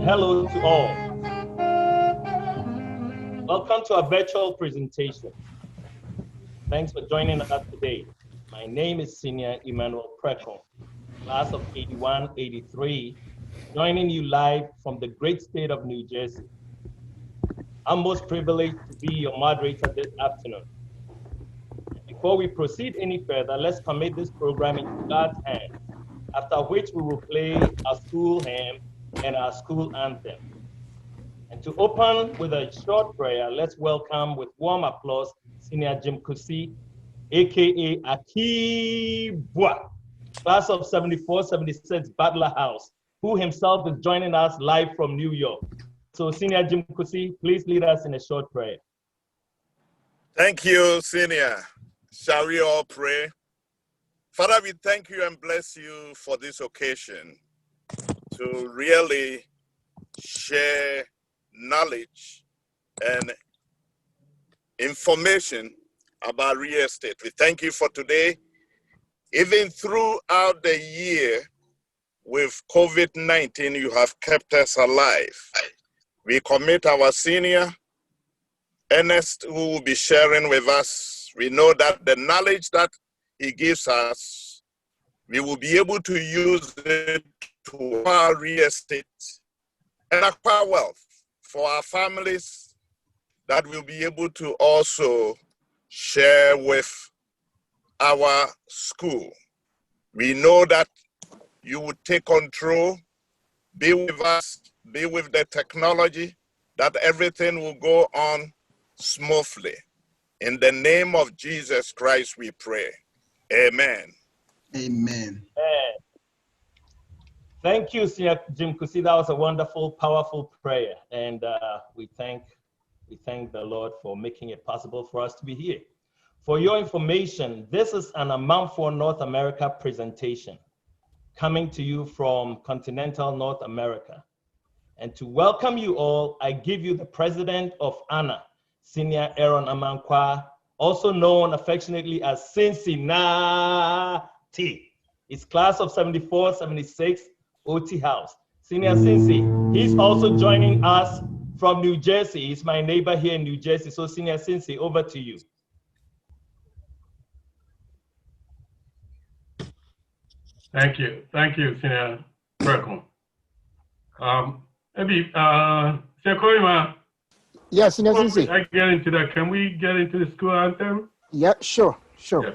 and hello to all. Welcome to our virtual presentation. Thanks for joining us today. My name is Senior Emmanuel Prekon, class of 81-83, joining you live from the great state of New Jersey. I'm most privileged to be your moderator this afternoon. Before we proceed any further, let's commit this program into God's hands, after which we will play our school hymn and our school anthem. And to open with a short prayer, let's welcome with warm applause Senior Jim Kusi, aka Akibwa, class of 74-76 Butler House, who himself is joining us live from New York. So Senior Jim Kusi, please lead us in a short prayer. Thank you, Senior. Shall we all pray? Father, we thank you and bless you for this occasion to really share knowledge and information about real estate. We thank you for today. Even throughout the year with COVID-19, you have kept us alive. We commit our senior, Ernest, who will be sharing with us. We know that the knowledge that he gives us, we will be able to use it to acquire real estate and acquire wealth for our families that we'll be able to also share with our school. We know that you would take control, be with us, be with the technology, that everything will go on smoothly. In the name of Jesus Christ, we pray. Amen. Amen. Thank you, Senior Jim Kusi. That was a wonderful, powerful prayer. And we thank the Lord for making it possible for us to be here. For your information, this is an Amanfoɔ North America presentation coming to you from continental North America. And to welcome you all, I give you the president of ANA, Senior Aaron Amankwa, also known affectionately as Cincinnati. It's class of 74-76 OT House. Senior Cincy, he's also joining us from New Jersey. He's my neighbor here in New Jersey. So Senior Cincy, over to you. Thank you, Senior Prekon. Maybe, Sekoima. Yes, Senior Cincy. I get into that. Can we get into the school anthem? Yeah, sure. Yeah.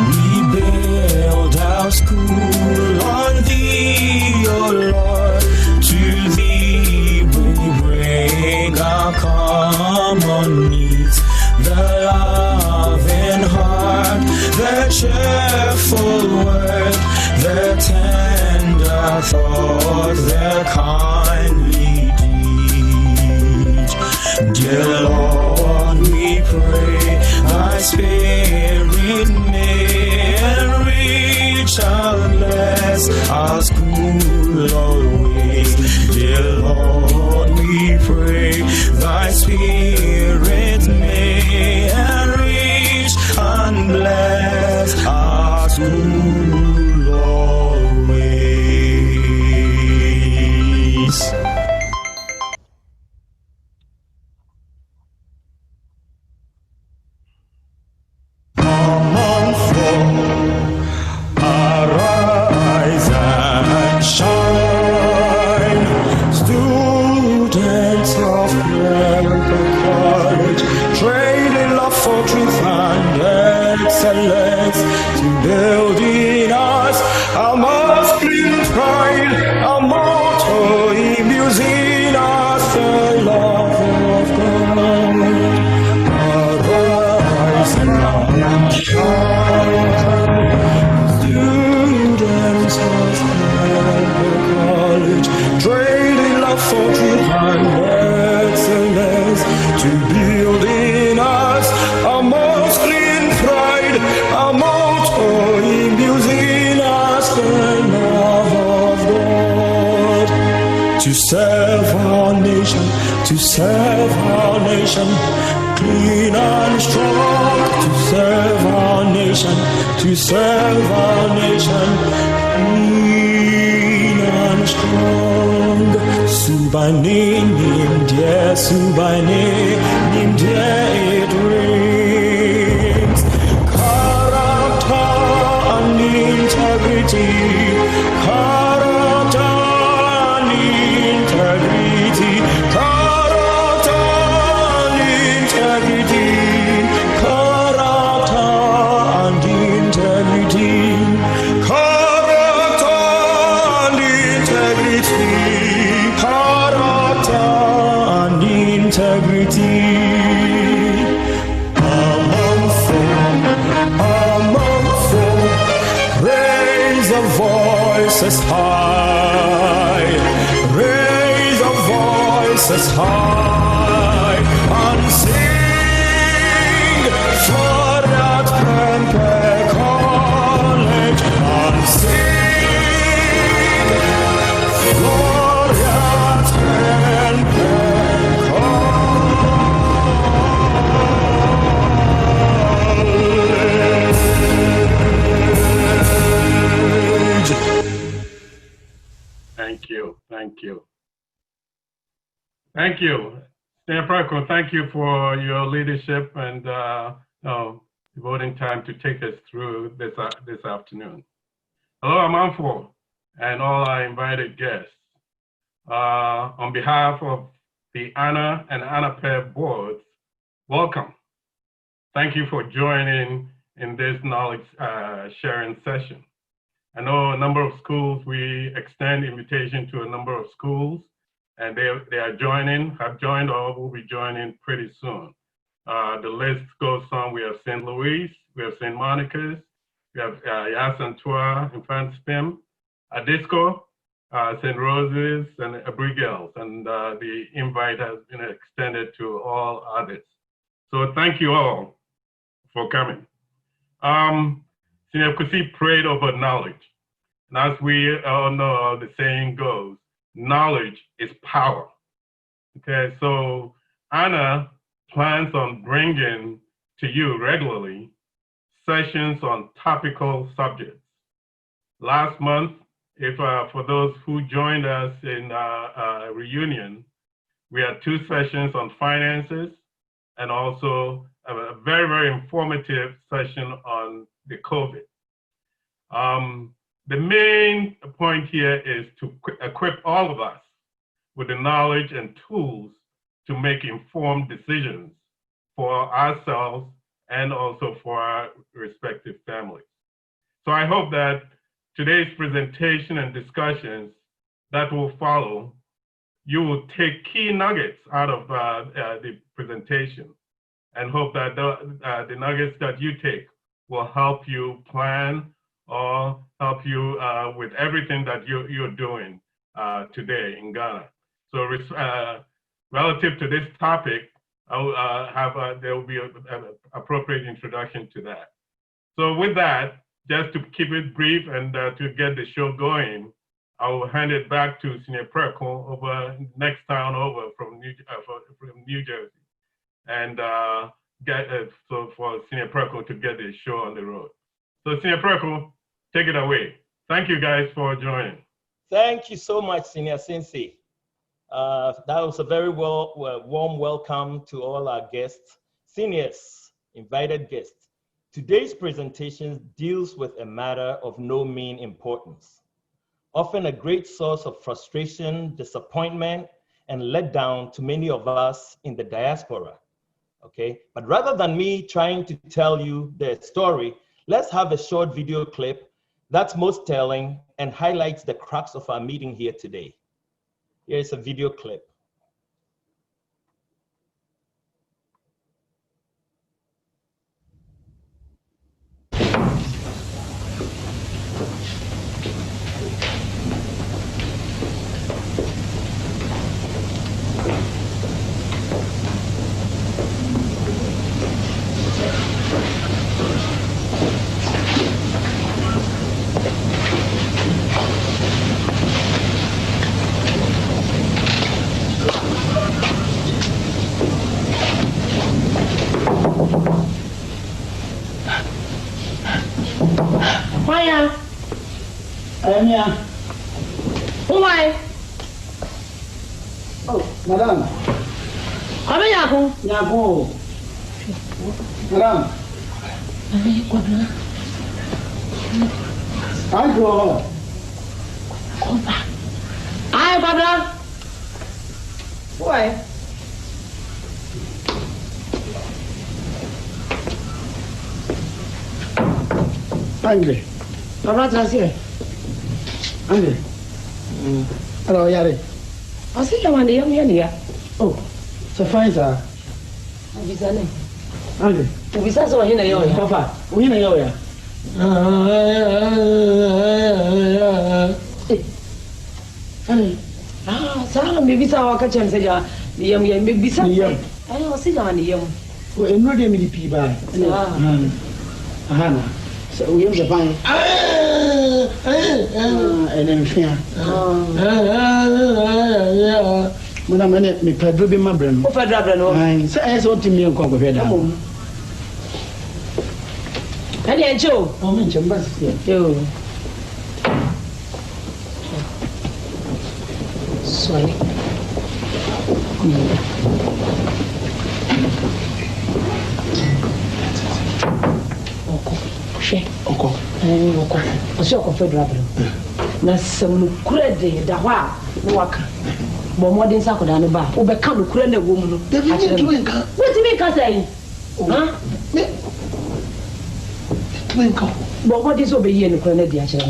We build our school on thee, O Lord. To thee we bring our common needs. The loving heart, the cheerful word, the tender thought, the kindly deed. Dear Lord, we pray, thy spirit may enrich and bless our school always. Dear Lord, we pray, thy spirit may enrich and bless our school always. Arise and shine, students of Clerical College, trained in love for truth and excellence, to build in us our masculine pride, our motto imbues in us the love of God. Arise and shine, students of Clerical College, trained in love for truth and excellence, to build in us a masculine pride, a motto imbues in us the to serve our nation. Clean and strong to serve our nation, to serve our nation. Clean and strong. Subane Nimdia, Subane Nimdia, it rings. Character and integrity. Character and integrity. Character and integrity. Character and integrity. Character and integrity. Character and integrity. Among folk, raise the voices high, raise the voices high, and sing for that Pempe College, and sing for that Pempe Thank you. Thank you. Thank you. Senior Preco, thank you for your leadership and devoting time to take us through this afternoon. Hello, I'm Amanfo and all our invited guests. On behalf of the ANA and ANAPEB boards, welcome. Thank you for joining in this knowledge sharing session. I know a number of schools, we extend invitation to a number of schools, and they are joining, have joined, or will be joining pretty soon. The list goes on. We have St. Louis, we have St. Monica's, we have Yasantua, Infant Spim, Adisco, St. Rose's, and Abrigels, and the invite has been extended to all others. So thank you all for coming. Senior Kusi prayed over knowledge. And as we all know, the saying goes, knowledge is power. Okay, so Anna plans on bringing to you regularly sessions on topical subjects. Last month, if for those who joined us in a reunion, we had 2 sessions on finances and also a very, very informative session on the COVID. The main point here is to equip all of us with the knowledge and tools to make informed decisions for ourselves and also for our respective families. So I hope that today's presentation and discussions that will follow, you will take key nuggets out of the presentation and hope that the nuggets that you take will help you plan or help you with everything that you're doing today in Ghana. So relative to this topic, there will be an appropriate introduction to that. So with that, just to keep it brief and to get the show going, I will hand it back to Senior Preco over next town over from New Jersey, and so for Senior Preco to get the show on the road. So Senior Preco, take it away. Thank you guys for joining. Thank you so much, Senior Sensei. That was a very warm welcome to all our guests, seniors, invited guests. Today's presentation deals with a matter of no mean importance, often a great source of frustration, disappointment, and letdown to many of us in the diaspora. Okay, but rather than me trying to tell you the story, let's have a short video clip that's most telling and highlights the crux of our meeting here today. Here's a video clip. Anya. Who am I? Oh, madam. Come here, Nyako. Madam. I go. Come back. Aye, Barbara. Why? Angry. Barbara, that's here. Angry. Hello, Yari. I see you on the young here. Oh, so fine, sir. Bisane. Angry. Bisa so hina yo ya. Papa, we know ya. Sana me bisa wa ka chem se ja yam yam me bisa. Yam. Ai o si ja ni yam. Well, I'm not going to be by. Hannah. So we have the fine. And then fear. When I'm in it, me pedro be my brain. O fa dra bra no. I say, I saw to me and conquer that. Ani encho. Oh, me chambers here. Yo. Sorry. Oko. Oko. Osi oko federal bro. Na sem kura de da hɔ a no waka. Bo modern sakoda no ba. Wo be ka no kura na wo mu no. David to enka. Wetin ka say? Ha? Me. To enka. Bo modern so be yie no kura na di a kyerɛ.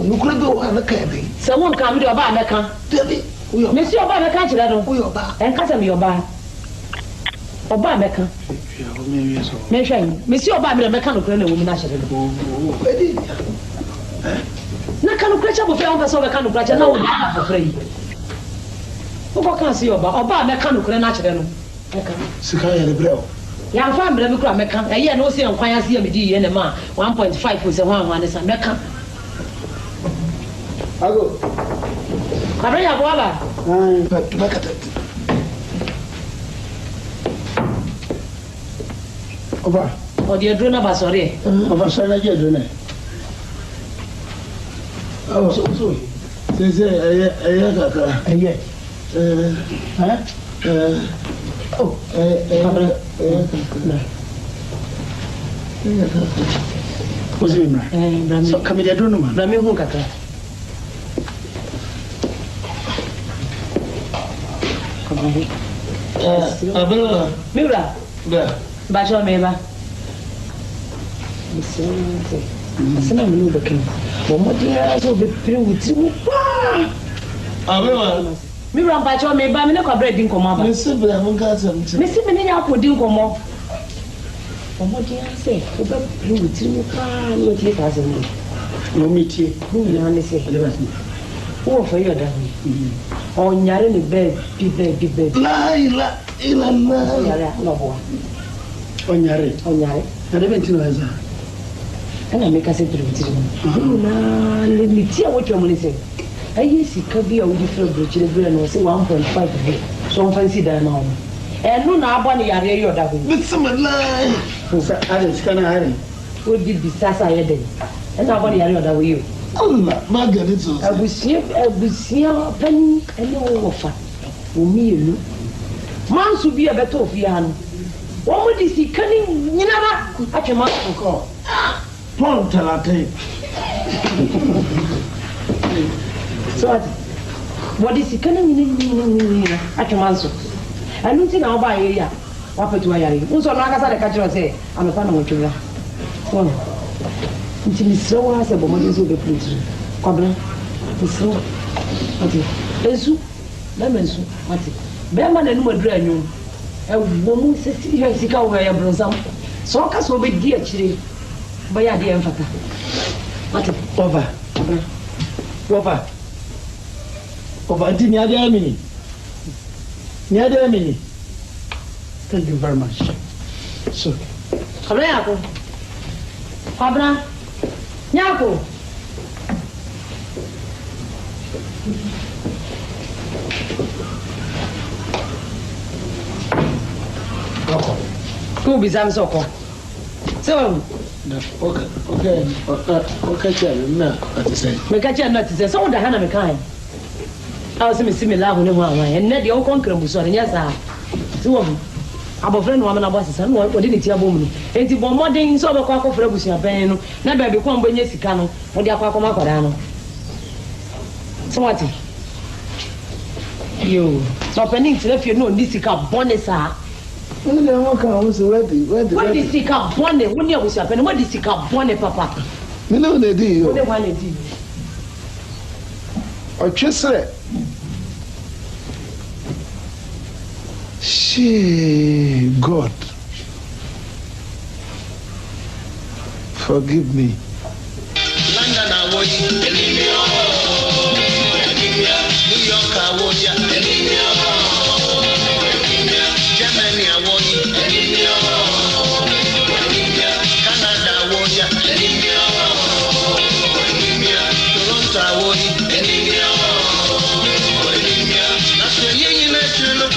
No kura be wa na ka be. Se won ka me de oba ameka. David. We Me si oba ameka kyerɛ no. We oba. En ka say me oba. Oba ameka. Me hwɛ. Me si oba me meka no kura na wo mu na kyerɛ no. Na kanu kracha bo fe on person be kanu kracha na wo na for free. Wo ko kan si oba me kanu kra na kire no. Eka. Sika ya lebreo. Ya fa mbre me kra me kan. Eye na o si enkwan ya si me di ye ne ma 1.5 o se ho anwa ne sa me kan. Ago. Kabra ya bo aba. But to make it. Over. O di edro na ba sori. Over sana je do ne. Oh, so. Say, kaka. Eye. Oh, kabra. What's it, man? Brami. So, come here, don't know, man. Brami hu kaka. Abela. Mira. There. Ba jo me ba. Asana me no bekan. Bo modern so be pere wuti mu pa. Abela. Mira ba jo me ba me ne kwabra di nkomo ba. Me se bla mun ka sam. Me si me ne ya ko di nkomo. Bo modern say o be pere wuti mu pa no ti ka se mu. No meetie. Mu na ne se. Lebasi. Wo fa yo da ni. O nyare ni be bi. La ila O nyare no bo. Onyare. Ade bentino eza. Ana me ka se pere wuti mu. Na le mi ti a wo twa mu ne se. Ayi sika bi a wo di fra brochire bra no se 1.5 bi. So on fancy da na o. Enu na abo ne yare yo da ho. Bitsama la. Sa ade skana are. O di bisasa ye den. Enu abo ne yare yo da ho yo. Allah, ma ga dit so. Abusia pani ene wo fa. Wo mielu. Mansu bi e beto fi ha no. Wo mo di sika ni nyina ba atwema ko. Pon talate. So what is sika ni nyina atwema so. Anu ti na wo ba ye ya. Wa petu ayare. Unso no aka sa de ka kiro se amefa na wo twira. Won. Nti misro wa se bo mo di so be plutri. Kwabra. Misro. Ati. Esu. Na mensu. Ati. Be ma na nu madura anyu. Wo mu se ti ya sika wo ya bronzam. So ka so be di akire. Ba ya de emfata. Ati. Over. Over. Adi ni ade amini. Thank you very much. So. Kwabra yako. Kwabra. Nyako. Ko bizam soko. So, Okay, Chairman, no, what to say? me catch you not to say, so the Hannah McKay. I was similar when you were, and net your conqueror was on, yes, sir. Two of them. Our friend woman about his son, what didn't hear woman. And the bombarding so the cock of Rebusia Pen, never become when yes, cano, or the Aquacomacodano. So what? You, so penning to let you know, this is a bonus. Where What is the cup bonnet? When you was up and what is the cup bonnet, Papa? You know they do. What they want to do? Or just say, she, God, forgive me. London, I want you. New York, I want you. Germany, I want you. Canada, I want you. Toronto, I want you. That's where you need to look.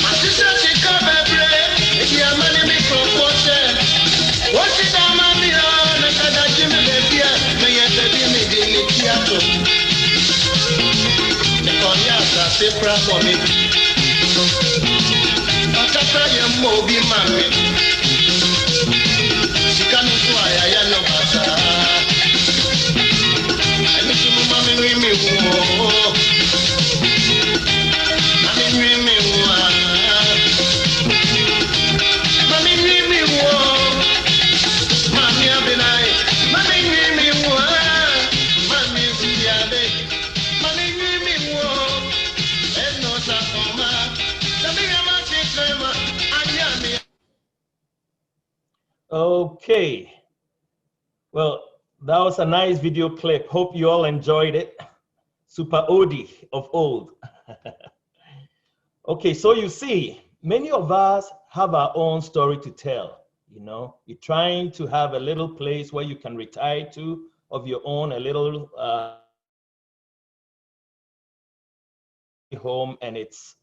My sister, she come and pray. If you have money, make for water. What's it down, mommy? Oh, look at that Jimmy, baby. May I tell me the theater? The Koreans are separate for me. After you move, mommy. She can't do I know better. I need to move, mommy, with me. Mommy, with me. Mommy, with me. Mommy, I've been Mommy, with me. Mommy, see ya, baby. Mommy, with me. And no Sakoma. Okay. Well, that was a nice video clip. Hope you all enjoyed it. Super oldie of old. Okay, so you see, many of us have our own story to tell. You know, you're trying to have a little place where you can retire to of your own, a little home, and it's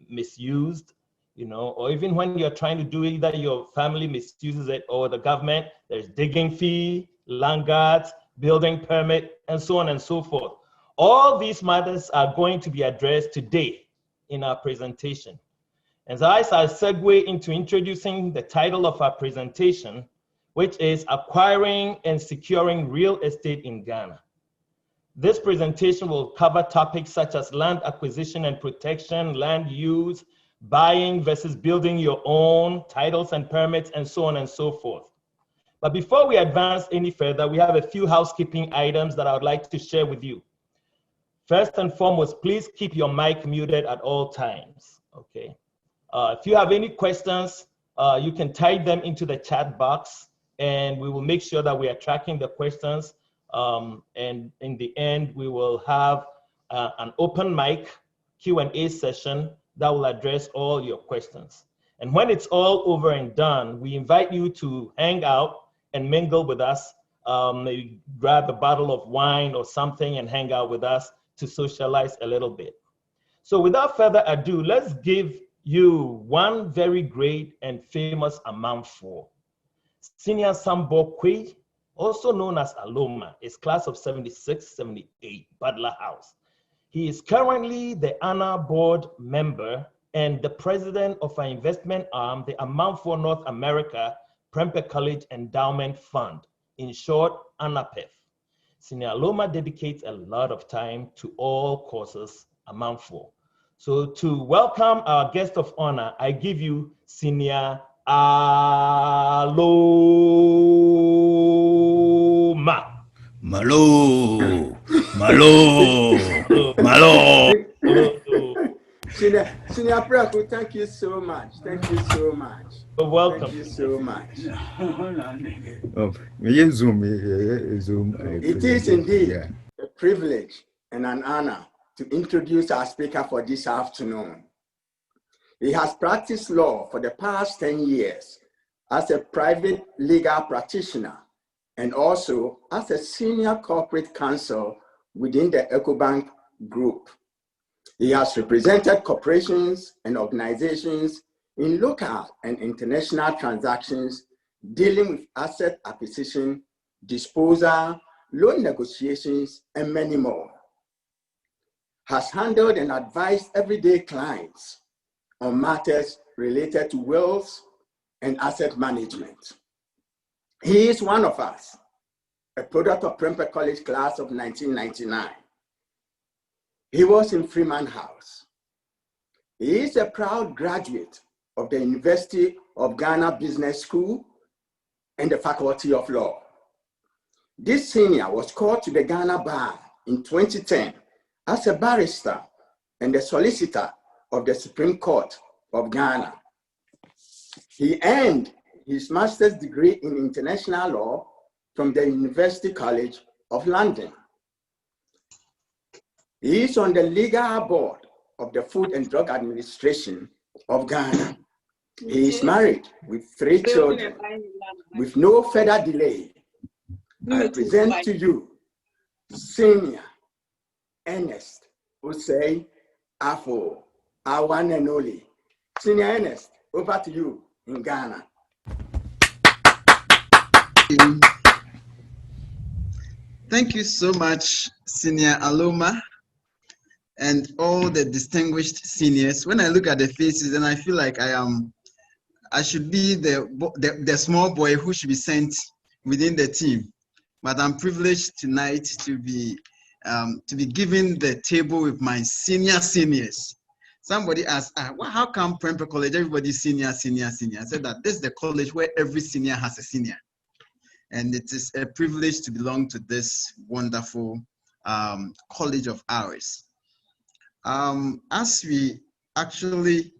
misused, you know, or even when you're trying to do either your family misuses it or the government, there's digging fee, land guards, building permit, and so on and so forth. All these matters are going to be addressed today in our presentation. And so as I segue into introducing the title of our presentation, which is Acquiring and Securing Real Estate in Ghana. This presentation will cover topics such as land acquisition and protection, land use, buying versus building your own, titles and permits, and so on and so forth. But before we advance any further, we have a few housekeeping items that I would like to share with you. First and foremost, please keep your mic muted at all times, okay? If you have any questions, you can type them into the chat box and we will make sure that we are tracking the questions. And in the end, we will have an open mic Q&A session that will address all your questions. And when it's all over and done, we invite you to hang out and mingle with us. Maybe grab a bottle of wine or something and hang out with us to socialize a little bit. So without further ado, let's give you one very great and famous Amanfoɔ. Senior Sambo Quay, also known as Aloma, is class of 76, 78, Butler House. He is currently the ANA board member and the president of our investment arm, the Amanfoɔ North America Prempeh College Endowment Fund, in short, ANAPEF. Senior Aloma dedicates a lot of time to all causes Amanfoɔ. So to welcome our guest of honor, I give you Senior Aloma. Malo, malo, malo. Senior Preku, thank you so much. Thank you so much. You're welcome. Thank you so much. It is indeed a privilege and an honor to introduce our speaker for this afternoon. He has practiced law for the past 10 years as a private legal practitioner and also as a senior corporate counsel within the EcoBank Group. He has represented corporations and organizations in local and international transactions dealing with asset acquisition, disposal, loan negotiations, and many more. Has handled and advised everyday clients on matters related to wealth and asset management. He is one of us, a product of Prempeh College class of 1999. He was in Freeman House. He is a proud graduate of the University of Ghana Business School and the Faculty of Law. This senior was called to the Ghana Bar in 2010 as a barrister and the solicitor of the Supreme Court of Ghana. He earned his master's degree in international law from the University College of London. He is on the legal board of the Food and Drug Administration of Ghana. He is married with 3 children. With no further delay, I present to you Senior Ernest Osei Afo, our one and only. Senior Ernest, over to you in Ghana. Thank you so much, Senior Aloma, and all the distinguished seniors. When I look at the faces, and I feel like I should be the small boy who should be sent within the team. But I'm privileged tonight to be given the table with my seniors. Somebody asked, well, how come Prempeh College, everybody's senior? I said that this is the college where every senior has a senior. And it is a privilege to belong to this wonderful college of ours. As we actually,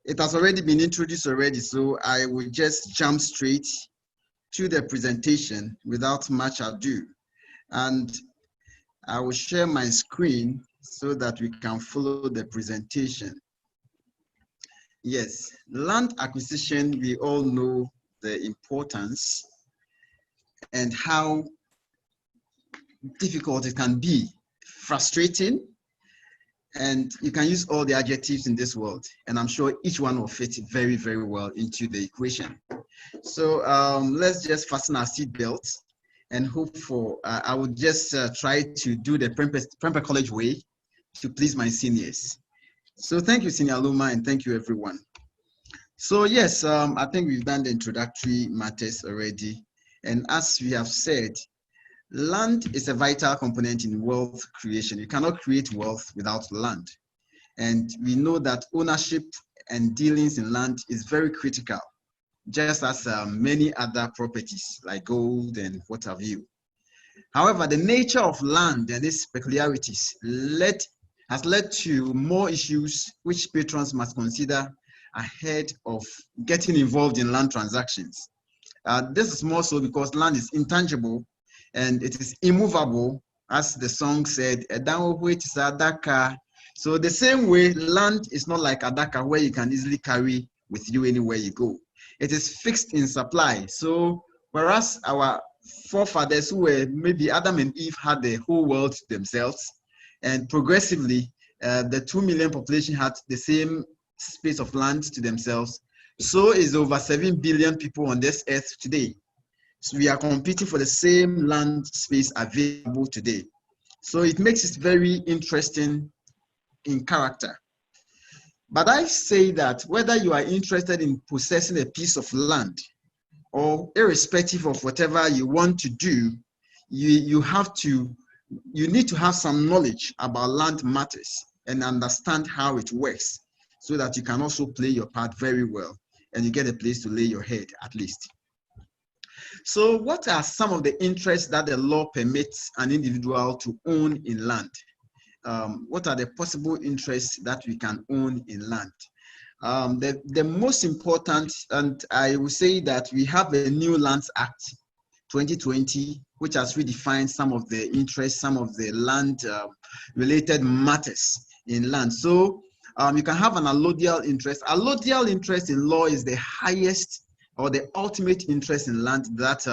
it has already been introduced already, so I will just jump straight to the presentation without much ado. And I will share my screen so that we can follow the presentation. Yes, land acquisition, we all know the importance and how difficult it can be, frustrating, and you can use all the adjectives in this world, and I'm sure each one will fit very, very well into the equation. So let's just fasten our seat belts and hope for, I will just try to do the Prempeh College way to please my seniors. So thank you, Senior Aloma, and thank you, everyone. So yes, I think we've done the introductory matters already. And as we have said, land is a vital component in wealth creation. You cannot create wealth without land. And we know that ownership and dealings in land is very critical, just as many other properties like gold and what have you. However, the nature of land and its peculiarities has led to more issues which patrons must consider ahead of getting involved in land transactions. This is more so because land is intangible and it is immovable, as the song said. So the same way, land is not like adaka where you can easily carry with you anywhere you go. It is fixed in supply. So whereas our forefathers who were maybe Adam and Eve had the whole world to themselves, and progressively the 2 million population had the same space of land to themselves, so is over 7 billion people on this earth today. So we are competing for the same land space available today. So it makes it very interesting in character. But I say that whether you are interested in possessing a piece of land or irrespective of whatever you want to do, you need to have some knowledge about land matters and understand how it works so that you can also play your part very well and you get a place to lay your head at least. So what are some of the interests that the law permits an individual to own in land? What are the possible interests that we can own in land? The most important, and I will say that we have a new Lands Act 2020, which has redefined some of the interests, some of the land related matters in land. So you can have an allodial interest. Allodial interest in law is the highest or the ultimate interest in land that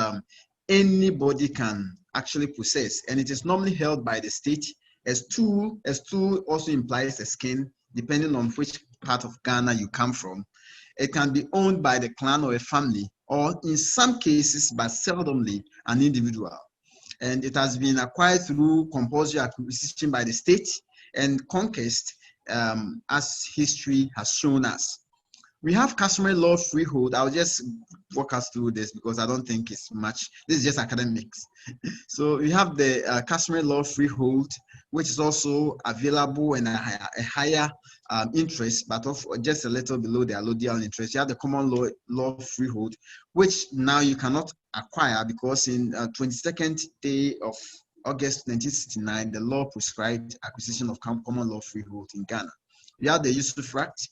anybody can actually possess. And it is normally held by the state. As two also implies a skin. depending on which part of Ghana you come from. It can be owned by the clan or a family, or in some cases, but seldomly, an individual. And it has been acquired through compulsory acquisition by the state and conquest, as history has shown us. We have customary law freehold. I'll just walk us through this because I don't think it's much. This is just academics. So we have the customary law freehold, which is also available and a higher interest, but of just a little below the allodial interest. You have the common law freehold, which now you cannot acquire because in 22nd day of August 1969, the law prescribed acquisition of common law freehold in Ghana. You have the usufruct.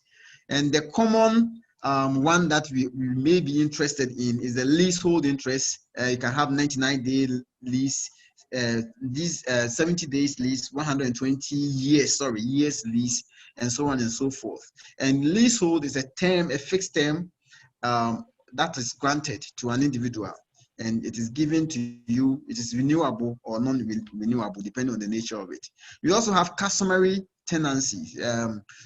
And the common one that we may be interested in is the leasehold interest. You can have 99-day lease, 70 days lease, 120 years lease, and so on and so forth. And leasehold is a term, a fixed term that is granted to an individual, and it is given to you. It is renewable or non-renewable depending on the nature of it. We also have customary tenancy.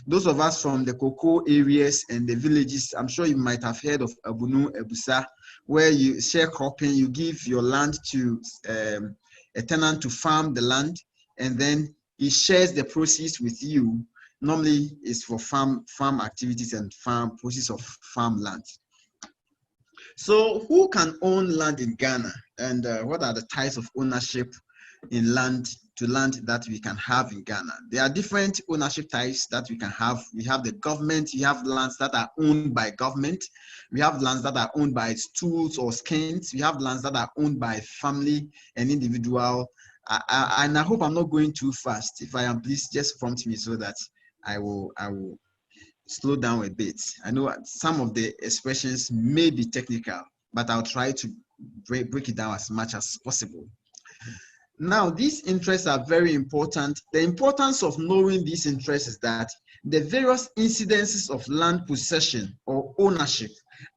Those of us from the cocoa areas and the villages, I'm sure you might have heard of Abunu, Ebusa, where you share cropping, you give your land to a tenant to farm the land, and then he shares the proceeds with you. Normally it's for farm activities and process of farmland. So who can own land in Ghana, and what are the types of ownership in land that we can have in Ghana? There are different ownership types that we can have. We have the government. We have lands that are owned by government. We have lands that are owned by stools or skins. We have lands that are owned by family and individual. And I hope I'm not going too fast. If I am, please just prompt me so that I will slow down a bit. I know some of the expressions may be technical, but I'll try to break it down as much as possible. Now, these interests are very important. The importance of knowing these interests is that the various incidences of land possession or ownership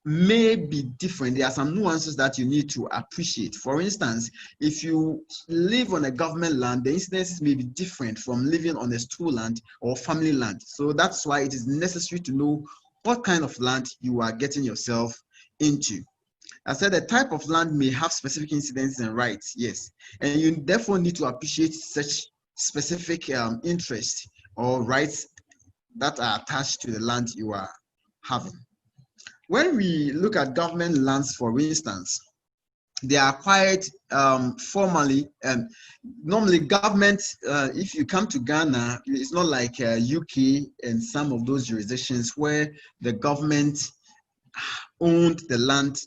may be different. There are some nuances that you need to appreciate. For instance, if you live on a government land, the incidences may be different from living on a stool land or family land. So that's why it is necessary to know what kind of land you are getting yourself into. I said the type of land may have specific incidences and rights, yes. And you therefore need to appreciate such specific interests or rights that are attached to the land you are having. When we look at government lands, for instance, they are acquired formally. Normally government, if you come to Ghana, it's not like UK and some of those jurisdictions where the government owned the land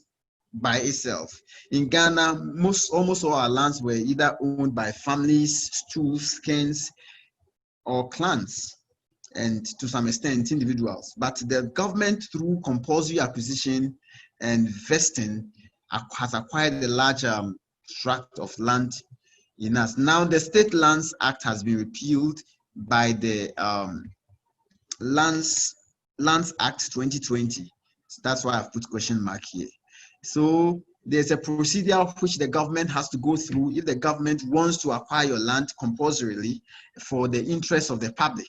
by itself. In Ghana, almost all our lands were either owned by families, stools, skins, or clans, and to some extent individuals. But the government, through compulsory acquisition and vesting, has acquired a large tract of land in us. Now the State Lands Act has been repealed by the Lands Act 2020. So that's why I've put question mark here. So there's a procedure which the government has to go through if the government wants to acquire your land compulsorily for the interest of the public.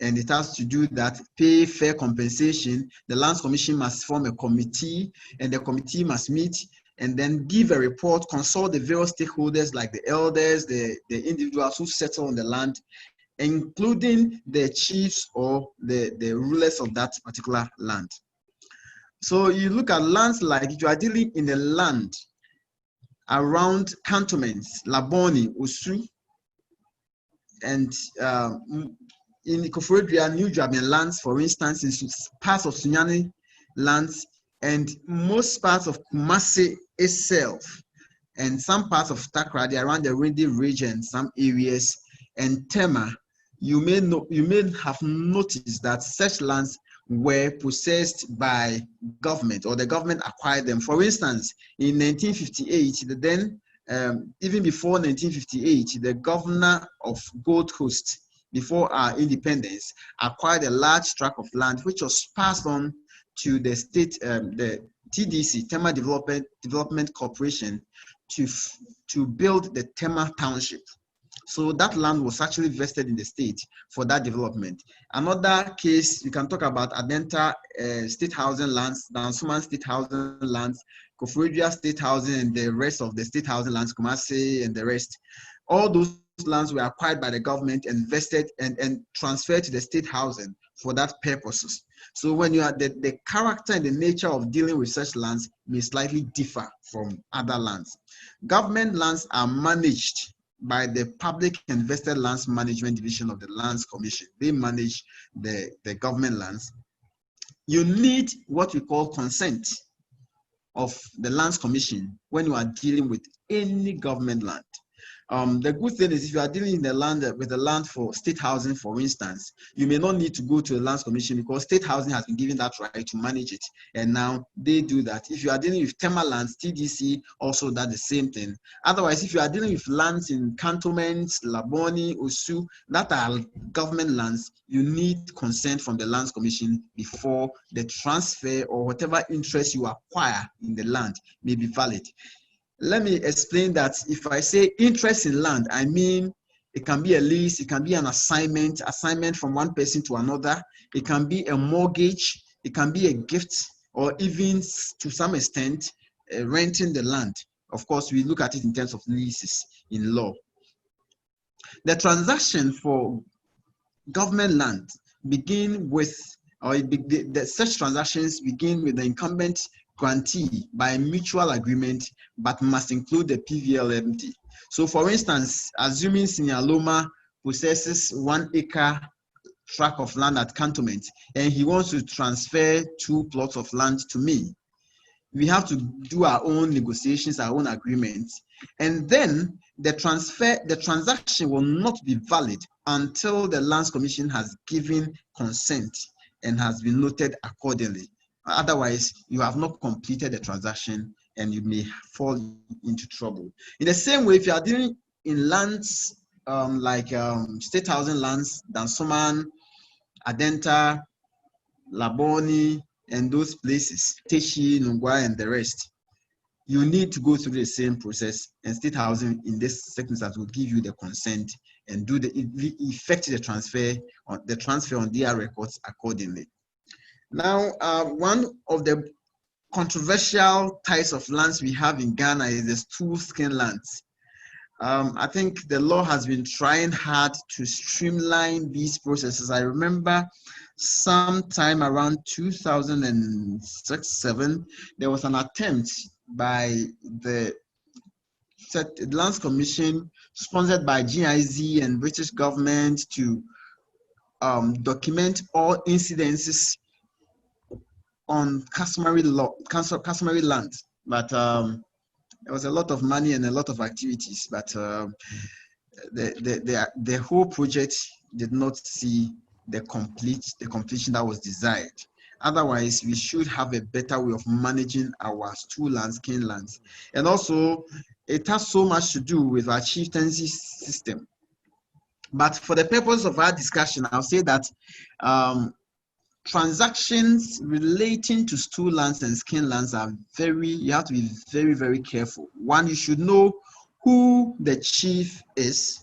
And it has to do that, pay fair compensation. The Lands Commission must form a committee, and the committee must meet and then give a report, consult the various stakeholders like the elders, the individuals who settle on the land, including the chiefs or the rulers of that particular land. So you look at lands like, if you are dealing in the land around cantonments, Laboni, Osu, and in the Koforidua, New Japan lands, for instance, in parts of Sunyani lands, and most parts of Kumasi itself, and some parts of Takrady around the Windy region, some areas, and Tema, you may have noticed that such lands were possessed by government, or the government acquired them. For instance, in 1958, then even before 1958, the governor of Gold Coast, before our independence, acquired a large tract of land which was passed on to the state, the TDC, Tema Development Corporation, to build the Tema Township. So that land was actually vested in the state for that development. Another case, you can talk about Adenta state housing lands, Dansoman state housing lands, Koforidua state housing, and the rest of the state housing lands, Kumasi and the rest. All those lands were acquired by the government and vested and transferred to the state housing for that purposes. So when you are the character and the nature of dealing with such lands may slightly differ from other lands. Government lands are managed by the Public and Vested Lands Management Division of the Lands Commission. They manage the government lands. You need what we call consent of the Lands Commission when you are dealing with any government land. The good thing is if you are dealing in the land with the land for state housing, for instance, you may not need to go to the Lands Commission because state housing has been given that right to manage it. And now they do that. If you are dealing with Tema lands, TDC also does the same thing. Otherwise, if you are dealing with lands in cantonments, Laboni, Osu, that are government lands, you need consent from the Lands Commission before the transfer or whatever interest you acquire in the land may be valid. Let me explain that if I say interest in land, I mean it can be a lease, it can be an assignment from one person to another, it can be a mortgage, it can be a gift, or even to some extent renting the land. Of course, we look at it in terms of leases in law. The transaction for government land begin with, such transactions begin with the incumbent grantee by mutual agreement, but must include the PVLMD. So for instance, assuming Senior Loma possesses 1 acre tract of land at cantonment, and he wants to transfer 2 plots of land to me, we have to do our own negotiations, our own agreements, and then the transaction will not be valid until the Lands Commission has given consent and has been noted accordingly. Otherwise, you have not completed the transaction and you may fall into trouble. In the same way, if you are dealing in lands like state housing lands, Dansoman, Adenta, Laboni, and those places, Teshi, Nungwa, and the rest, you need to go through the same process, and state housing in this circumstance will give you the consent and do effect the transfer on their records accordingly. Now, one of the controversial types of lands we have in Ghana is the stool skin lands. I think the law has been trying hard to streamline these processes. I remember sometime around 2006-07, there was an attempt by the Lands Commission, sponsored by GIZ and British government, to document all incidences on customary land, but there was a lot of money and a lot of activities, but the whole project did not see the completion that was desired. Otherwise, we should have a better way of managing our stool lands, skin lands, and also it has so much to do with our chieftaincy system. But for the purpose of our discussion, I'll say that transactions relating to stool lands and skin lands are you have to be very, very careful. One, you should know who the chief is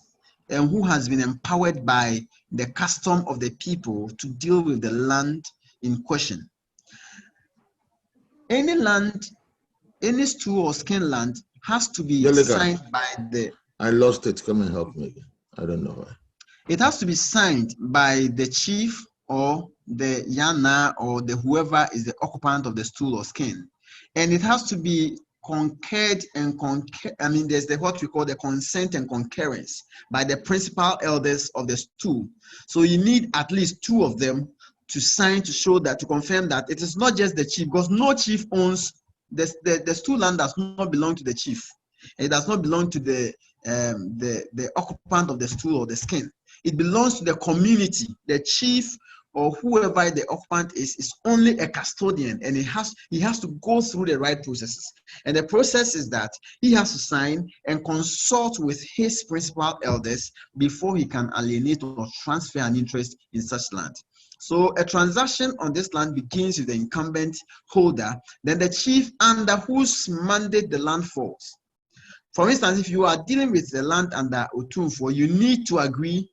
and who has been empowered by the custom of the people to deal with the land in question. Any land, any stool or skin land has to be signed by the... I lost it. Come and help me again. I don't know why. It has to be signed by the chief or the Yana or the whoever is the occupant of the stool or skin, and it has to be concurred and there's what we call the consent and concurrence by the principal elders of the stool. So you need at least 2 of them to sign to show that, to confirm that it is not just the chief, because no chief owns the stool land. Does not belong to the chief. It does not belong to the occupant of the stool or the skin. It belongs to the community. The chief or whoever the occupant is only a custodian, and he has to go through the right processes. And the process is that he has to sign and consult with his principal elders before he can alienate or transfer an interest in such land. So a transaction on this land begins with the incumbent holder, then the chief under whose mandate the land falls For instance, if you are dealing with the land under Otumfuo, you need to agree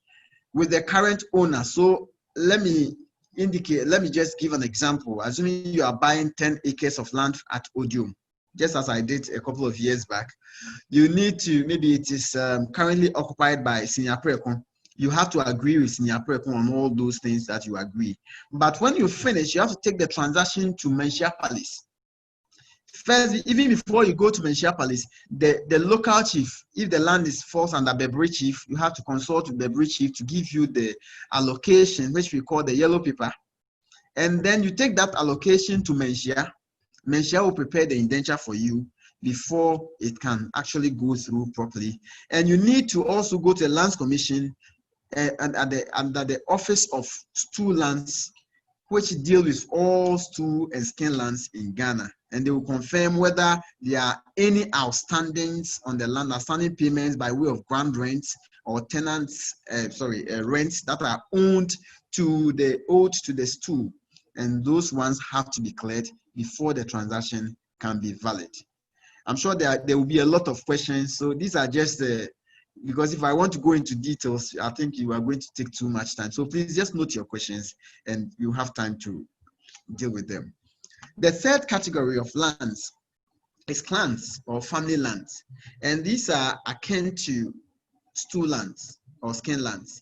with the current owner. So let me just give an example. Assuming you are buying 10 acres of land at Odium, just as I did a couple of years back, you need to, maybe it is currently occupied by Senior Prekon. You have to agree with Senior Prekon on all those things that you agree. But when you finish, you have to take the transaction to Menchia Palace. First, even before you go to Menchia Palace, the local chief, if the land falls under Bebri chief, you have to consult with Bebri chief to give you the allocation, which we call the yellow paper. And then you take that allocation to Menchia. Menchia will prepare the indenture for you before it can actually go through properly. And you need to also go to the Lands Commission under the Office of Stool Lands, which deal with all stool and skin lands in Ghana. And they will confirm whether there are any outstandings on the land, outstanding payments by way of ground rents or tenants, rents that are owed to the stool. And those ones have to be cleared before the transaction can be valid. I'm sure there will be a lot of questions. So these are just because if I want to go into details, I think you are going to take too much time. So please just note your questions and you have time to deal with them. The third category of lands is clans or family lands. And these are akin to stool lands or skin lands.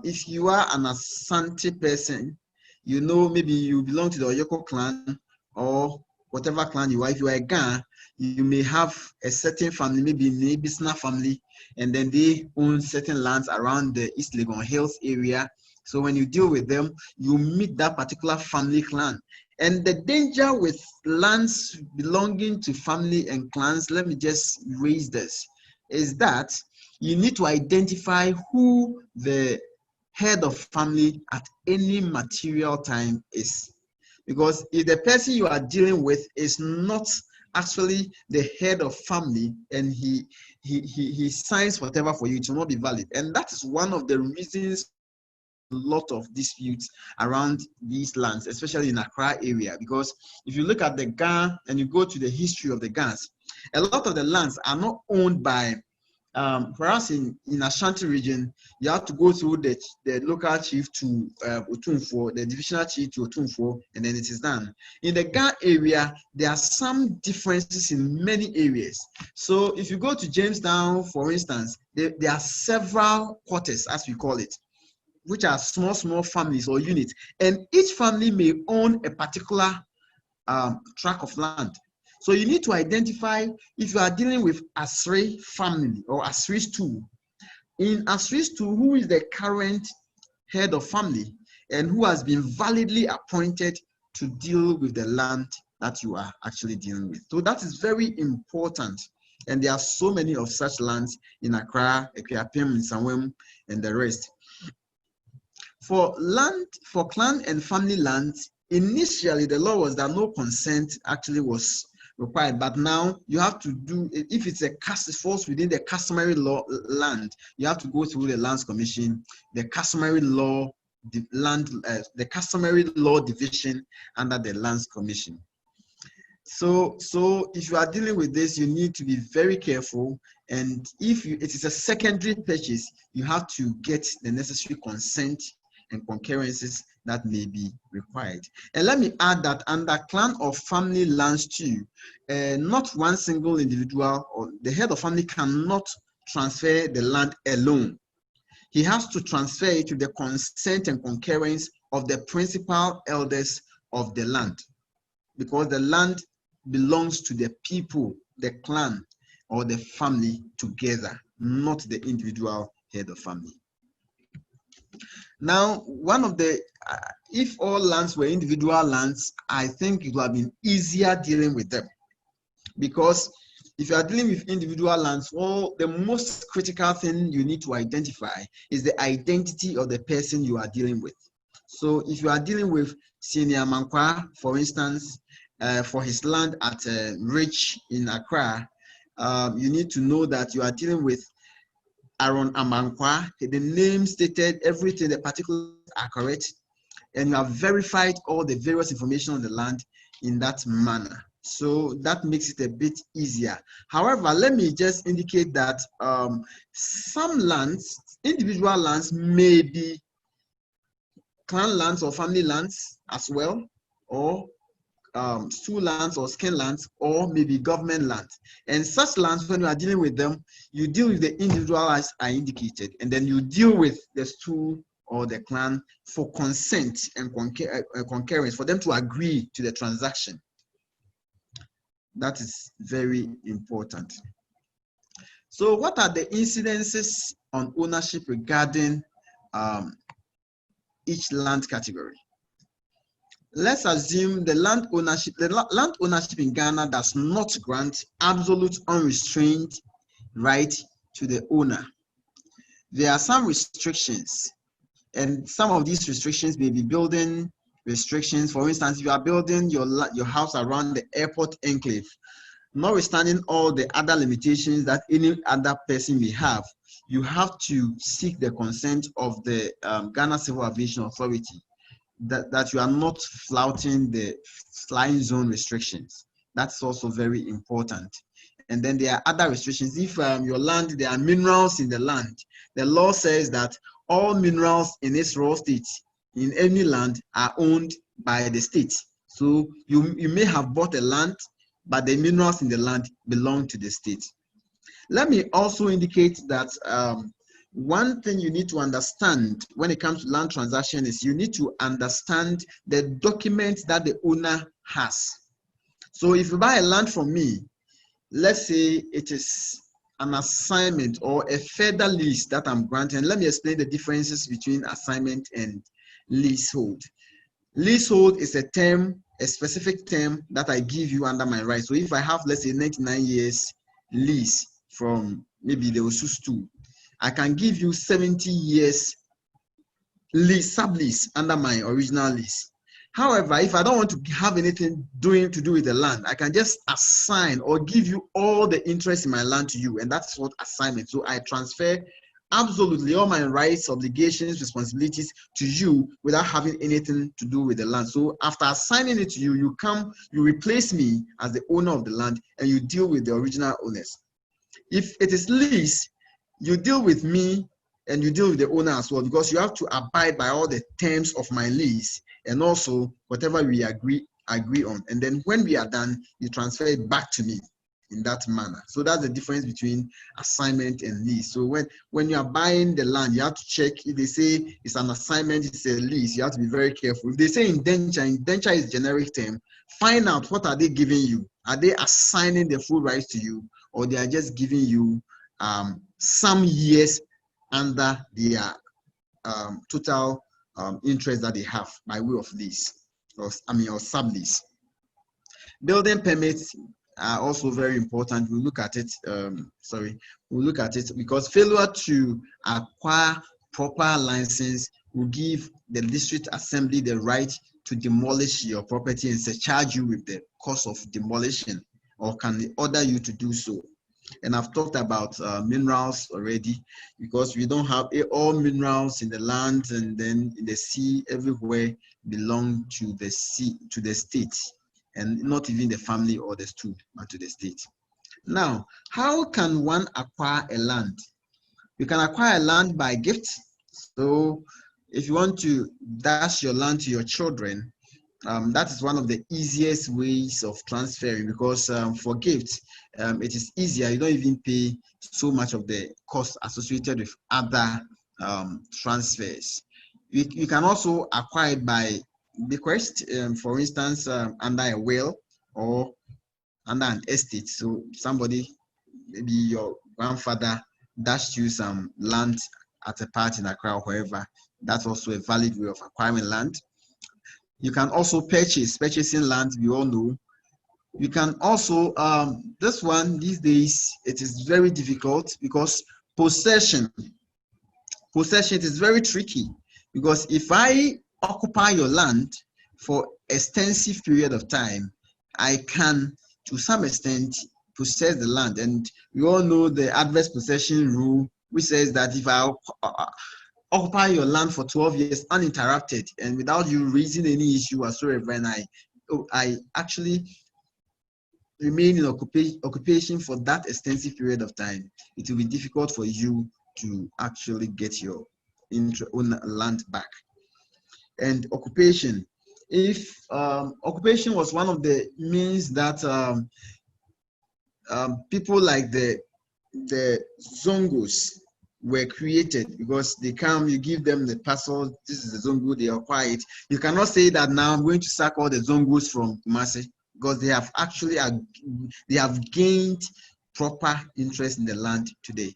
If you are an Asante person, you know, maybe you belong to the Oyoko clan or whatever clan you are. If you are a Ga, you may have a certain family, maybe a Bisna family, and then they own certain lands around the East Legon Hills area. So when you deal with them, you meet that particular family clan. And the danger with lands belonging to family and clans, let me just raise this, is that you need to identify who the head of family at any material time is. Because if the person you are dealing with is not actually the head of family and he signs whatever for you, it will not be valid. And that is one of the reasons a lot of disputes around these lands, especially in Accra area. Because if you look at the Ga and you go to the history of the Gans, a lot of the lands are not owned by whereas in Ashanti region, you have to go through the local chief to Otumfuo, the divisional chief to Otumfuo, and then it is done. In the Ga area, there are some differences in many areas. So if you go to Jamestown, for instance, there are several quarters, as we call it, which are small families or units, and each family may own a particular tract of land. So you need to identify if you are dealing with Asri family or Asri stool. In Asri stool, who is the current head of family and who has been validly appointed to deal with the land that you are actually dealing with. So that is very important. And there are so many of such lands in Accra, Ekweapem, Nsawam, and the rest. For clan and family lands, initially the law was that no consent actually was required, but now you have to do, if it's it falls within the customary law land, you have to go through the Lands Commission, the customary law the customary law division under the Lands Commission. So if you are dealing with this, you need to be very careful, and if it is a secondary purchase, you have to get the necessary consent and concurrences that may be required. And let me add that under clan or family lands too, not one single individual or the head of family cannot transfer the land alone. He has to transfer it to the consent and concurrence of the principal elders of the land, because the land belongs to the people, the clan or the family together, not the individual head of family. Now, one of the, if all lands were individual lands, I think it would have been easier dealing with them. Because if you are dealing with individual lands, well, the most critical thing you need to identify is the identity of the person you are dealing with. So if you are dealing with Senior Mankwa, for instance, for his land at Rich in Accra, you need to know that you are dealing with Aaron Amankwa. The name stated, everything, the particulars are correct, and you have verified all the various information on the land in that manner. So that makes it a bit easier. However, let me just indicate that some lands, individual lands, may be clan lands or family lands as well, or stool lands or skin lands, or maybe government lands. And such lands, when you are dealing with them, you deal with the individual as I indicated, and then you deal with the stool or the clan for consent and concurrence, for them to agree to the transaction. That is very important. So what are the incidences on ownership regarding each land category? Let's assume the land ownership in Ghana does not grant absolute unrestrained right to the owner. There are some restrictions, and some of these restrictions may be building restrictions. For instance, if you are building your house around the airport enclave, notwithstanding all the other limitations that any other person may have, you have to seek the consent of the Ghana Civil Aviation Authority that you are not flouting the flying zone restrictions. That's also very important. And then there are other restrictions. If your land, there are minerals in the land, the law says that all minerals in this raw state, in any land, are owned by the state. So you may have bought a land, but the minerals in the land belong to the state. Let me also indicate that one thing you need to understand when it comes to land transaction is you need to understand the documents that the owner has. So if you buy a land from me, let's say it is an assignment or a further lease that I'm granting. Let me explain the differences between assignment and leasehold. Leasehold is a term, a specific term that I give you under my right. So if I have, let's say, 99 years lease from maybe the Osus 2, I can give you 70 years lease, sublease under my original lease. However, if I don't want to have anything to do with the land, I can just assign or give you all the interest in my land to you, and that's what assignment. So I transfer absolutely all my rights, obligations, responsibilities to you without having anything to do with the land. So after assigning it to you, you replace me as the owner of the land, and you deal with the original owners. If it is lease, you deal with me and you deal with the owner as well, because you have to abide by all the terms of my lease and also whatever we agree on. And then when we are done, you transfer it back to me in that manner. So that's the difference between assignment and lease. So when you are buying the land, you have to check if they say it's an assignment, it's a lease. You have to be very careful. If they say indenture is generic term, find out what are they giving you. Are they assigning the full rights to you, or they are just giving you some years under their total interest that they have by way of lease or sublease. Building permits are also very important. We'll look at it. We'll look at it because failure to acquire proper license will give the district assembly the right to demolish your property and surcharge you with the cost of demolition, or can order you to do so. And I've talked about minerals already, because we don't have all minerals in the land and then in the sea everywhere belong to the sea, to the state, and not even the family or the stool, but to the state. Now, how can one acquire a land? You can acquire land by gift. So if you want to dash your land to your children, that is one of the easiest ways of transferring, because for gifts, it is easier. You don't even pay so much of the cost associated with other transfers. You can also acquire it by bequest, for instance, under a will or under an estate. So somebody, maybe your grandfather, dashed you some land at a part in Accra or wherever. That's also a valid way of acquiring land. You can also purchasing land, we all know. You can also, this one, these days, it is very difficult because possession, it is very tricky, because if I occupy your land for extensive period of time, I can, to some extent, possess the land. And we all know the adverse possession rule, which says that if I occupy your land for 12 years uninterrupted and without you raising any issue whatsoever, and I actually remain in occupation for that extensive period of time, it will be difficult for you to actually get your own land back. And occupation, if occupation was one of the means that people like the Zongos were created, because they come, you give them the parcel, this is the Zongo, they acquire it. You cannot say that now I'm going to sack all the Zongos from Kumasi, because they have actually gained proper interest in the land today.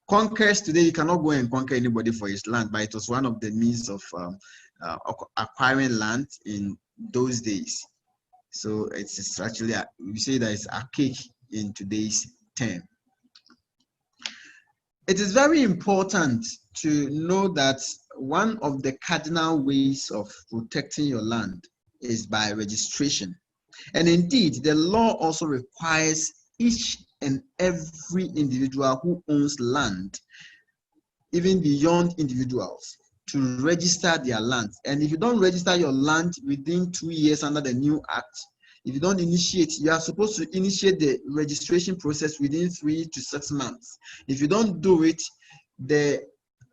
Conquest today, you cannot go and conquer anybody for his land, but it was one of the means of acquiring land in those days. So it's actually, we say that it's archaic in today's term. It is very important to know that one of the cardinal ways of protecting your land is by registration. And indeed, the law also requires each and every individual who owns land, even beyond individuals, to register their land. And if you don't register your land within 2 years under the new act, if you don't initiate, you are supposed to initiate the registration process within 3 to 6 months. If you don't do it, the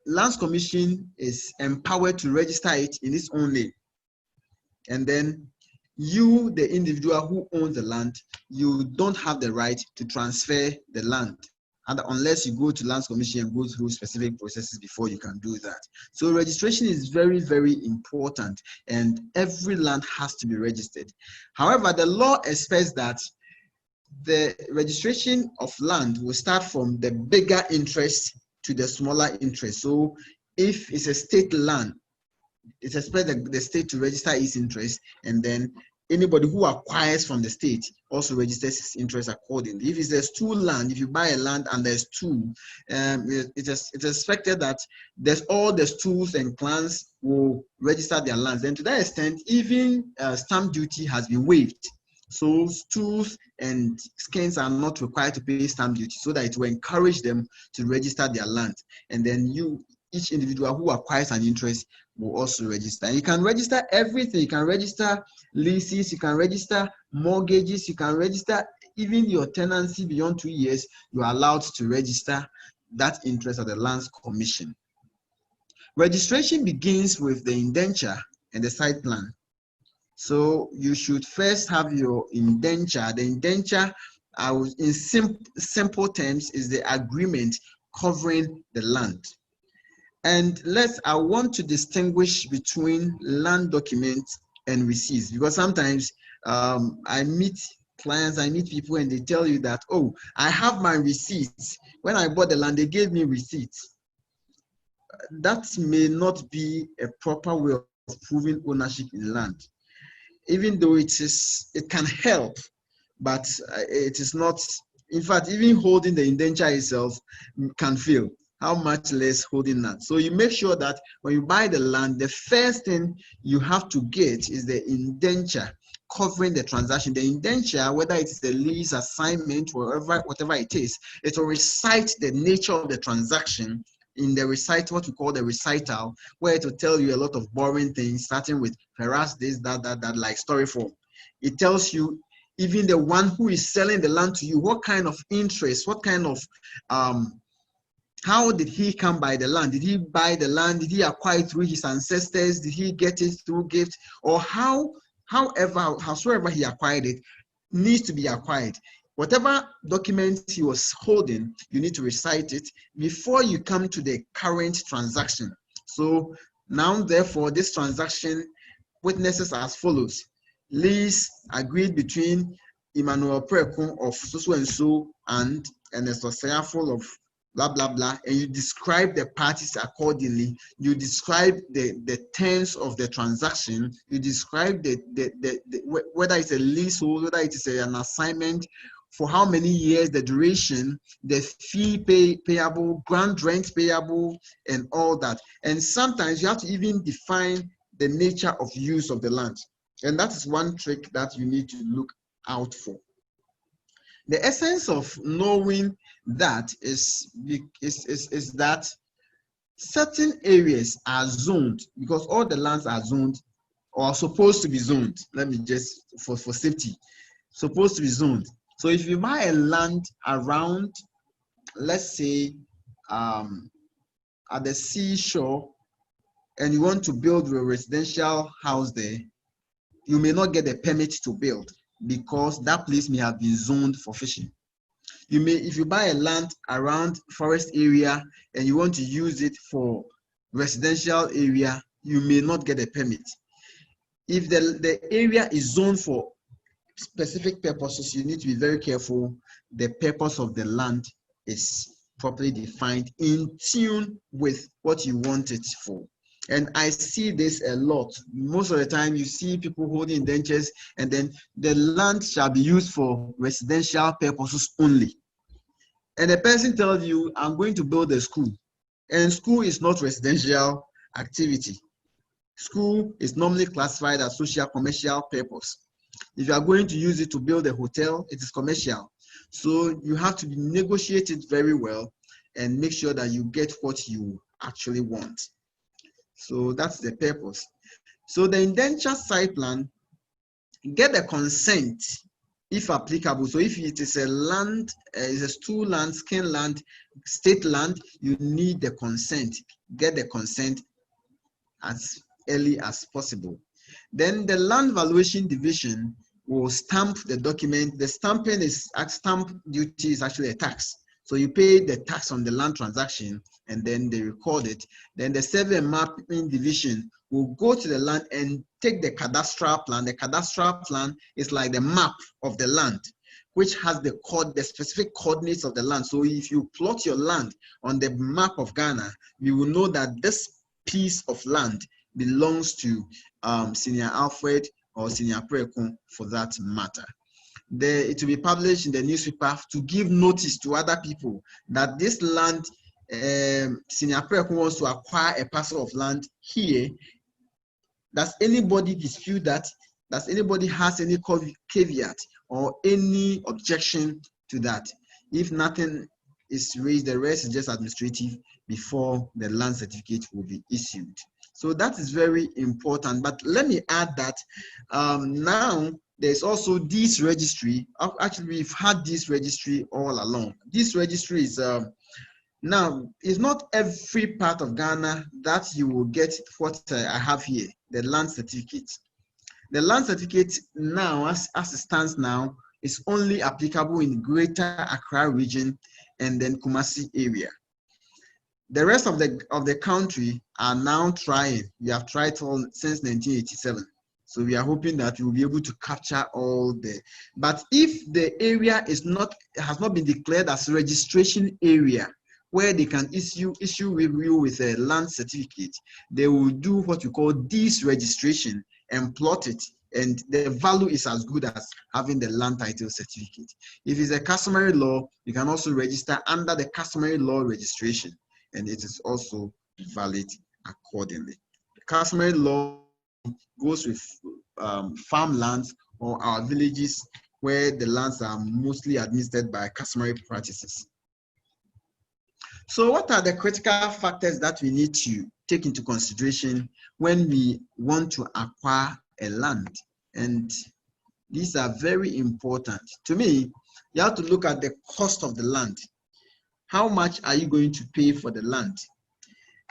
Lands Commission is empowered to register it in its own name. And then you, the individual who owns the land, you don't have the right to transfer the land, and unless you go to Lands Commission and go through specific processes before you can do that. So registration is very, very important, and every land has to be registered. However, the law expects that the registration of land will start from the bigger interest to the smaller interest. So if it's a state land, it's expected the state to register its interest, and then anybody who acquires from the state also registers his interest accordingly. If there's two land, if you buy a land and there's two, it's expected that there's all the stools and clans will register their lands. And to that extent, even stamp duty has been waived. So stools and skins are not required to pay stamp duty, so that it will encourage them to register their land. And then each individual who acquires an interest will also register. And you can register everything. You can register leases, you can register mortgages, you can register even your tenancy beyond 2 years. You are allowed to register that interest at the Lands Commission. Registration begins with the indenture and the site plan. So you should first have your indenture. The indenture, in simple terms, is the agreement covering the land. And I want to distinguish between land documents and receipts, because sometimes I meet clients, I meet people, and they tell you that, oh, I have my receipts. When I bought the land, they gave me receipts. That may not be a proper way of proving ownership in land, even though it can help, but it is not. In fact, even holding the indenture itself can fail. How much less holding that? So you make sure that when you buy the land, the first thing you have to get is the indenture covering the transaction. The indenture, whether it's the lease, assignment, whatever it is, it will recite the nature of the transaction in the recite, what we call the recital, where it will tell you a lot of boring things, starting with perhaps this, that, like story form. It tells you, even the one who is selling the land to you, what kind of interest, what kind of how did he come by the land? Did he buy the land? Did he acquire it through his ancestors? Did he get it through gift? Or howsoever he acquired it needs to be acquired. Whatever document he was holding, you need to recite it before you come to the current transaction. So now, therefore, this transaction witnesses as follows. Lease agreed between Emmanuel Prekon of so and so and Ernesto Sayafol of blah, blah, blah, and you describe the parties accordingly. You describe the terms of the transaction. You describe whether it's a leasehold, whether it is an assignment, for how many years, the duration, the fee payable, ground rent payable, and all that. And sometimes you have to even define the nature of use of the land. And that is one trick that you need to look out for. The essence of knowing that is that certain areas are zoned, because all the lands are zoned or are supposed to be zoned. Let me just, for safety. supposed to be zoned. So if you buy a land around, let's say, at the seashore, and you want to build a residential house there, you may not get a permit to build because that place may have been zoned for fishing. You may, if you buy a land around forest area and you want to use it for residential area, you may not get a permit. If the area is zoned for specific purposes, you need to be very careful. The purpose of the land is properly defined in tune with what you want it for. And I see this a lot. Most of the time you see people holding indentures and then the land shall be used for residential purposes only. And the person tells you, I'm going to build a school. And school is not residential activity. School is normally classified as social commercial purpose. If you are going to use it to build a hotel, it is commercial. So you have to negotiate it very well and make sure that you get what you actually want. So that's the purpose. So the indenture site plan, get the consent if applicable. So if it is a land, it's a stool land, skin land, state land, you need the consent. Get the consent as early as possible. Then the land valuation division will stamp the document. The stamping is, stamp duty is actually a tax. So you pay the tax on the land transaction and then they record it. Then the survey and mapping division will go to the land and take the cadastral plan. The cadastral plan is like the map of the land, which has the specific coordinates of the land. So if you plot your land on the map of Ghana, you will know that this piece of land belongs to Senior Alfred or Senior Prekom for that matter. It will be published in the newspaper to give notice to other people that this land, Senior Prekom wants to acquire a parcel of land here. Does anybody dispute that? Does anybody has any caveat or any objection to that? If nothing is raised, the rest is just administrative before the land certificate will be issued. So that is very important. But let me add that now there's also this registry. Actually, we've had this registry all along. This registry is now, it's not every part of Ghana that you will get what I have here, the land certificate. The land certificate now, as it stands now, is only applicable in Greater Accra region and then Kumasi area. The rest of the country are now trying. We have tried all since 1987. So we are hoping that we will be able to capture all the, but if the area has not been declared as registration area, where they can issue you with a land certificate, they will do what you call deregistration and plot it, and the value is as good as having the land title certificate. If it's a customary law, you can also register under the customary law registration, and it is also valid accordingly. The customary law goes with farmlands or our villages where the lands are mostly administered by customary practices. So what are the critical factors that we need to take into consideration when we want to acquire a land? And these are very important. To me, you have to look at the cost of the land. How much are you going to pay for the land?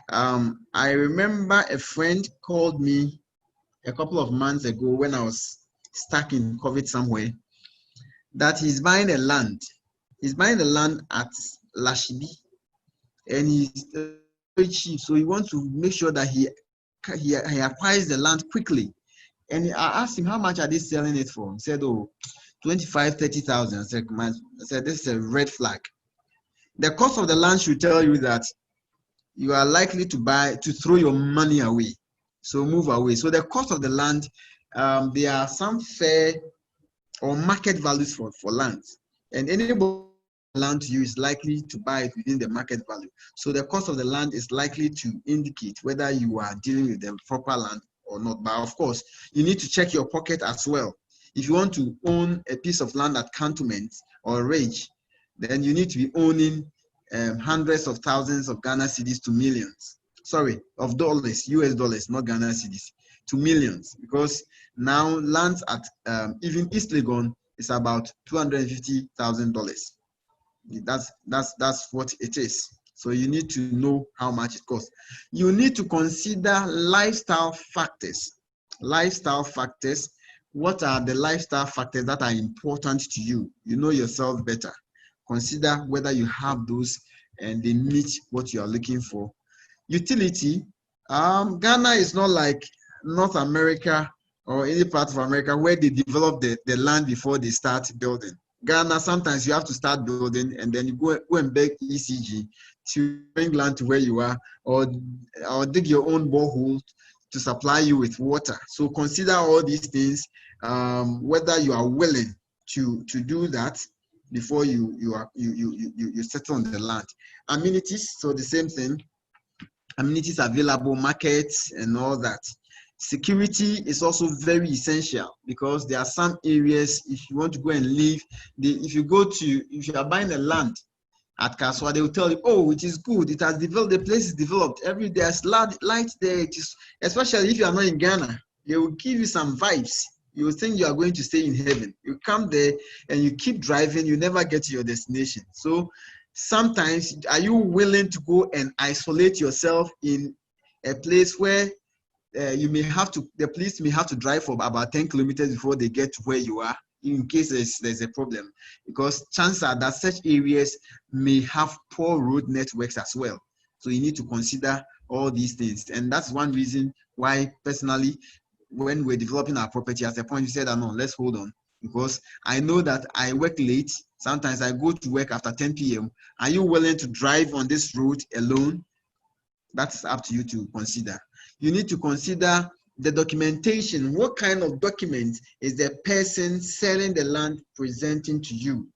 I remember a friend called me a couple of months ago when I was stuck in COVID somewhere, that he's buying a land. He's buying the land at Lashibi, and he's very cheap. So he wants to make sure that he acquires the land quickly. And I asked him, how much are they selling it for? He said, oh, 25, 30,000. I said, this is a red flag. The cost of the land should tell you that you are likely to throw your money away. So move away. So the cost of the land, there are some fair or market values for lands. And anybody land to you is likely to buy it within the market value. So the cost of the land is likely to indicate whether you are dealing with the proper land or not. But of course, you need to check your pocket as well. If you want to own a piece of land at Cantonment or Rage, then you need to be owning hundreds of thousands of Ghana cedis to millions. Sorry, of dollars, US dollars, not Ghana cedis, to millions. Because now lands at even East Legon is about $250,000. That's what it is. So you need to know how much it costs. You need to consider lifestyle factors. Lifestyle factors. What are the lifestyle factors that are important to you? You know yourself better. Consider whether you have those and they meet what you are looking for. Utility. Ghana is not like North America or any part of America where they develop the land before they start building. Ghana, sometimes you have to start building and then you go and beg ECG to bring land to where you are, or dig your own borehole to supply you with water. So consider all these things, whether you are willing to do that before you settle on the land. Amenities, so the same thing. Amenities available, markets, and all that. Security is also very essential because there are some areas, if you want to go and live, if you are buying a land at Kaswa, they will tell you, oh, it is good, it has developed, the place is developed, every day there's light there. It is, especially if you are not in Ghana, they will give you some vibes. You will think you are going to stay in heaven. You come there and you keep driving, you never get to your destination. So sometimes, are you willing to go and isolate yourself in a place where the police may have to drive for about 10 kilometers before they get to where you are, in case there's a problem? Because chances are that such areas may have poor road networks as well. So you need to consider all these things. And that's one reason why, personally, when we're developing our property, at a point we said, no, let's hold on. Because I know that I work late. Sometimes I go to work after 10 p.m. Are you willing to drive on this road alone? That's up to you to consider. You need to consider the documentation. What kind of document is the person selling the land presenting to you?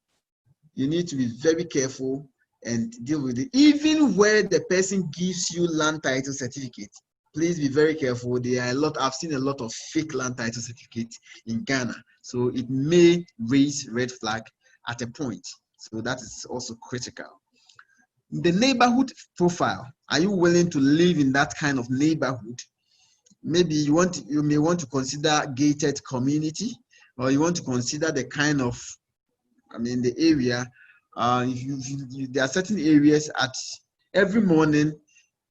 You need to be very careful and deal with it. Even where the person gives you land title certificate, please be very careful. There are I've seen a lot of fake land title certificates in Ghana. So it may raise red flag at a point. So that is also critical. The neighborhood profile. Are you willing to live in that kind of neighborhood? Maybe you may want to consider gated community, or you want to consider the kind of, the area. There are certain areas at every morning,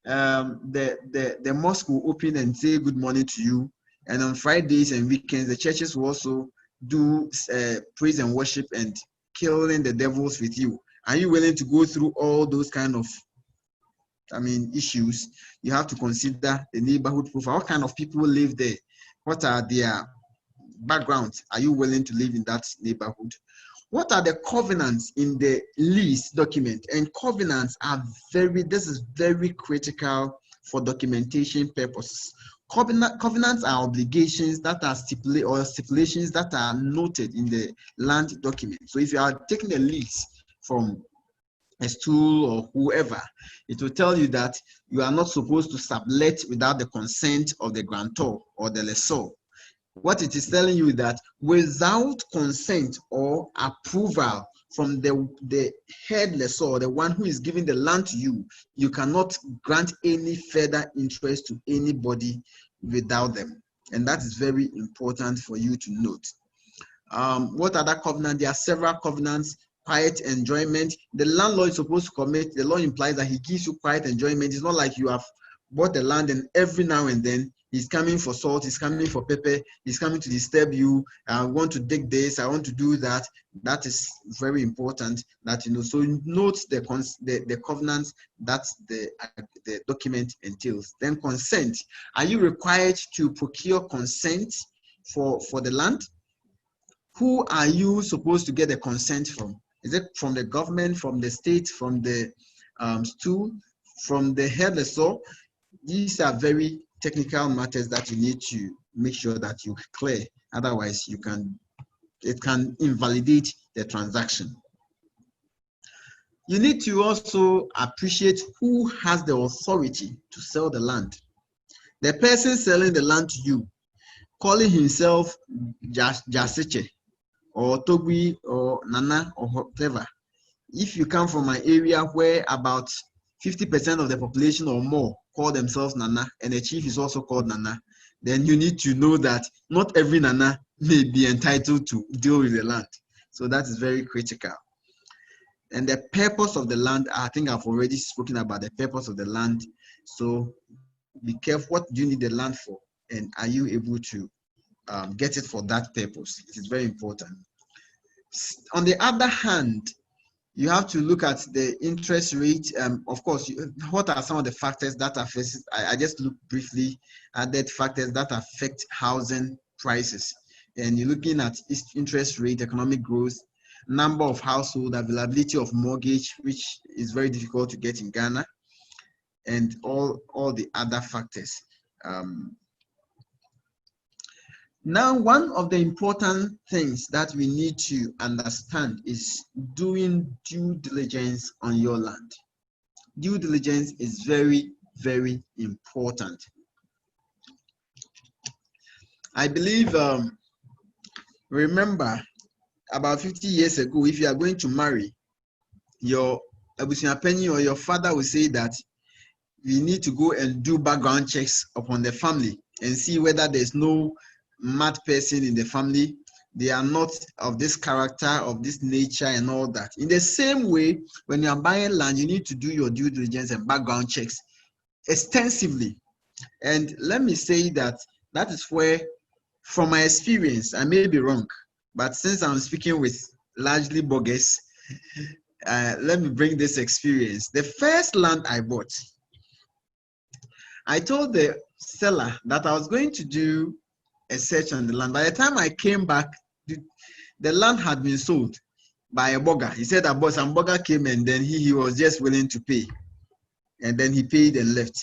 the mosque will open and say good morning to you. And on Fridays and weekends, the churches will also do praise and worship and killing the devils with you. Are you willing to go through all those kind of issues? You have to consider the neighborhood profile. What kind of people live there? What are their backgrounds? Are you willing to live in that neighborhood? What are the covenants in the lease document? And covenants are this is very critical for documentation purposes. Covenants are obligations that are stipulations that are noted in the land document. So if you are taking a lease from a stool or whoever, it will tell you that you are not supposed to sublet without the consent of the grantor or the lessor. What it is telling you that without consent or approval from the head lessor, the one who is giving the land to you, you cannot grant any further interest to anybody without them. And that is very important for you to note. What other covenants? There are several covenants. Quiet enjoyment. The landlord is supposed to commit. The law implies that he gives you quiet enjoyment. It's not like you have bought the land and every now and then he's coming for salt, he's coming for pepper, he's coming to disturb you. I want to dig this, I want to do that. That is very important that you know. So note the covenants that the document entails. Then consent. Are you required to procure consent for the land? Who are you supposed to get the consent from? Is it from the government, from the state, from the stool, from the head lessor? These are very technical matters that you need to make sure that you clear. Otherwise, it can invalidate the transaction. You need to also appreciate who has the authority to sell the land. The person selling the land to you, calling himself Jasiche, or Tobi, or Nana, or whatever. If you come from an area where about 50% of the population or more call themselves Nana, and the chief is also called Nana, then you need to know that not every Nana may be entitled to deal with the land. So that is very critical. And the purpose of the land, I think I've already spoken about the purpose of the land. So be careful, what do you need the land for? And are you able to get it for that purpose? It is very important. On the other hand, you have to look at the interest rate. Of course, what are some of the factors that affect? I just looked briefly at the factors that affect housing prices. And you're looking at interest rate, economic growth, number of households, availability of mortgage, which is very difficult to get in Ghana, and all the other factors. Now, one of the important things that we need to understand is doing due diligence on your land. Due diligence is very, very important. I believe, remember, about 50 years ago, if you are going to marry, your abusuapeni or your father will say that you need to go and do background checks upon the family and see whether there's no mad person in the family, they are not of this character, of this nature and all that. In the same way, when you are buying land, you need to do your due diligence and background checks extensively. And let me say that that is where, from my experience, I may be wrong, but since I'm speaking with largely bogus, let me bring this experience. The first land I bought, I told the seller that I was going to do a search on the land. By the time I came back, the land had been sold by a bugger. He said that some bugger came and then he was just willing to pay. And then he paid and left.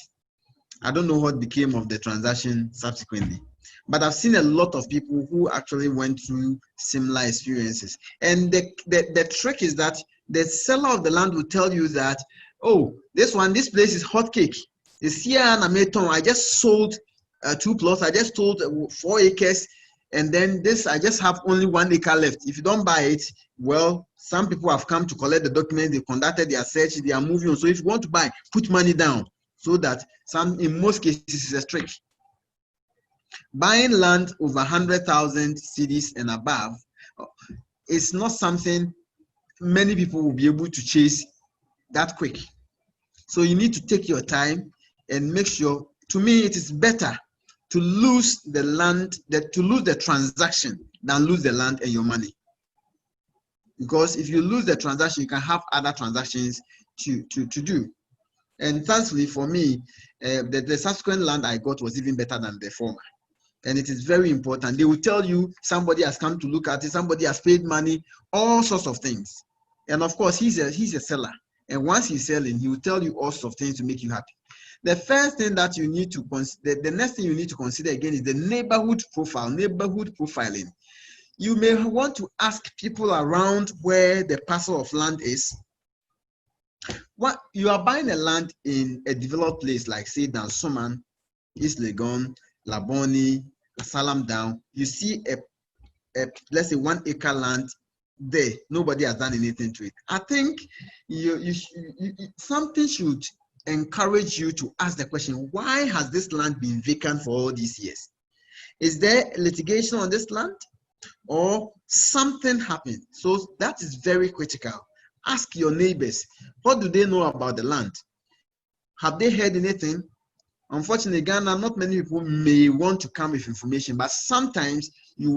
I don't know what became of the transaction subsequently. But I've seen a lot of people who actually went through similar experiences. And the trick is that the seller of the land will tell you that, oh, this place is hot cake. It's here in Ameton. I just sold 2 plots. I just sold 4 acres. And then this, I just have only 1 acre left. If you don't buy it, well, some people have come to collect the documents. They conducted their search. They are moving on. So if you want to buy, put money down. So that in most cases, it's a trick. Buying land over 100,000 cedis and above is not something many people will be able to chase that quick. So you need to take your time and make sure. To me, it is better to lose the land, to lose the transaction than lose the land and your money. Because if you lose the transaction, you can have other transactions to do. And thankfully for me, the subsequent land I got was even better than the former. And it is very important. They will tell you somebody has come to look at it, somebody has paid money, all sorts of things. And of course, he's a seller. And once he's selling, he will tell you all sorts of things to make you happy. The first thing that you need to consider, the next thing you need to consider again is the neighborhood profile, neighborhood profiling. You may want to ask people around where the parcel of land is. What you are buying a land in a developed place like say Dansoman, East Legon, Laboni, Salam Down, you see a let's say 1 acre land there, nobody has done anything to it. I think something should encourage you to ask the question, why has this land been vacant for all these years? Is there litigation on this land or something happened? So that is very critical. Ask your neighbors, what do they know about the land? Have they heard anything? Unfortunately, Ghana, not many people may want to come with information, but sometimes you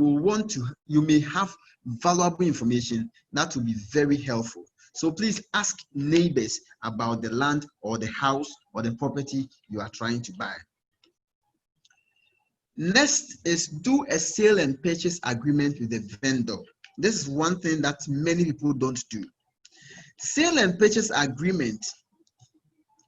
may have valuable information that will be very helpful. So please ask neighbors about the land or the house or the property you are trying to buy. Next is do a sale and purchase agreement with the vendor. This is one thing that many people don't do. Sale and purchase agreement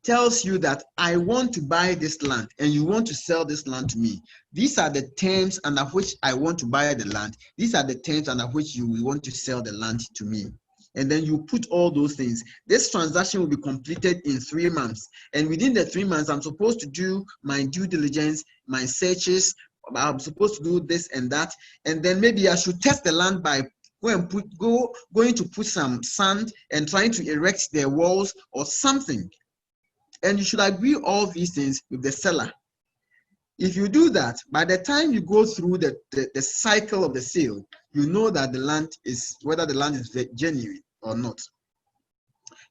tells you that I want to buy this land and you want to sell this land to me. These are the terms under which I want to buy the land. These are the terms under which you will want to sell the land to me. And then you put all those things. This transaction will be completed in 3 months. And within the 3 months, I'm supposed to do my due diligence, my searches. I'm supposed to do this and that. And then maybe I should test the land by going to put some sand and trying to erect the walls or something. And you should agree all these things with the seller. If you do that, by the time you go through the cycle of the sale, you know that the land is, whether the land is genuine or not.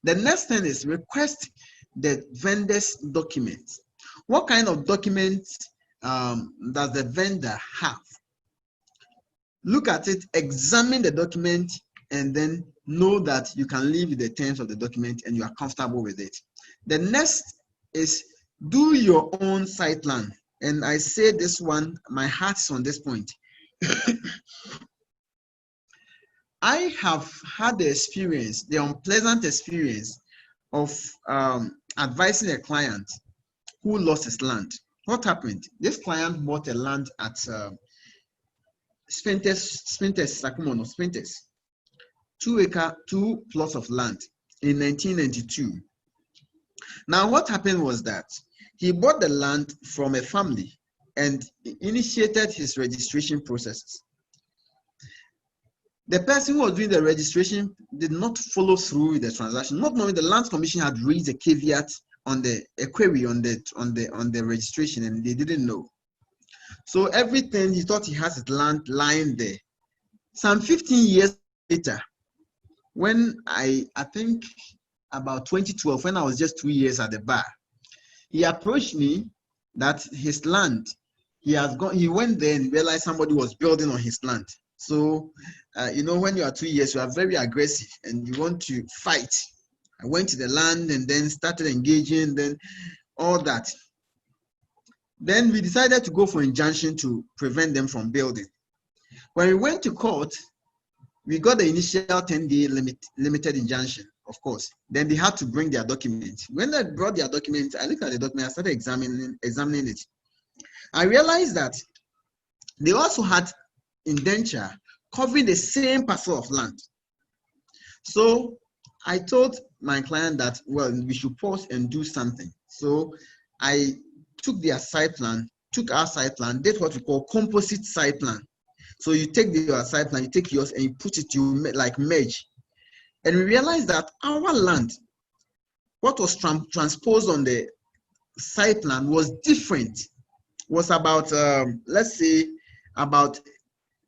The next thing is request the vendor's documents. What kind of documents does the vendor have? Look at it, examine the document, and then know that you can live with the terms of the document and you are comfortable with it. The next is do your own site plan. And I say this one, my heart's on this point. I have had the experience, the unpleasant experience of advising a client who lost his land. What happened? This client bought a land at Spintex, Sakumono, Spintex, 2 plots of land in 1992. Now, what happened was that he bought the land from a family and initiated his registration processes. The person who was doing the registration did not follow through with the transaction, not knowing the Land Commission had raised a caveat on the query on the registration, and they didn't know. So everything, he thought he has his land lying there. Some 15 years later, when I think about 2012, when I was just 2 years at the bar, he approached me that his land, he went there and realized somebody was building on his land. So, you know, when you are 2 years, you are very aggressive and you want to fight. I went to the land and then started engaging, then all that. Then we decided to go for injunction to prevent them from building. When we went to court, we got the initial 10-day limited injunction, of course. Then they had to bring their documents. When they brought their documents, I looked at the document, I started examining it. I realized that they also had indenture covering the same parcel of land. So I told my client that, well, we should pause and do something. So I took their site plan, took our site plan, did what we call composite site plan. So you take your site plan, you take yours and you put it, you like merge. And we realized that our land, what was transposed on the site plan was different, was about, let's say, about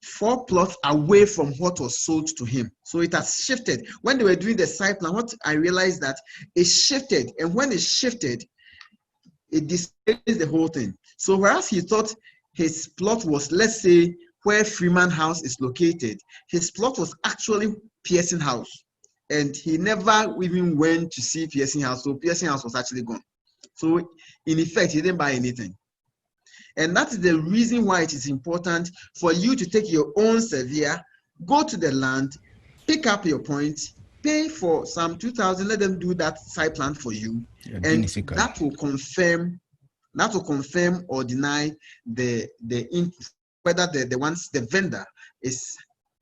4 plots away from what was sold to him. So it has shifted. When they were doing the site plan, what I realized that it shifted. And when it shifted, it displays the whole thing. So whereas he thought his plot was, let's say, where Freeman House is located, his plot was actually Pearson House. And he never even went to see Pearson House. So Pearson House was actually gone. So in effect, he didn't buy anything. And that is the reason why it is important for you to take your own surveyor, go to the land, pick up your points, pay for some 2,000, let them do that site plan for you, and that will confirm or deny whether the vendor is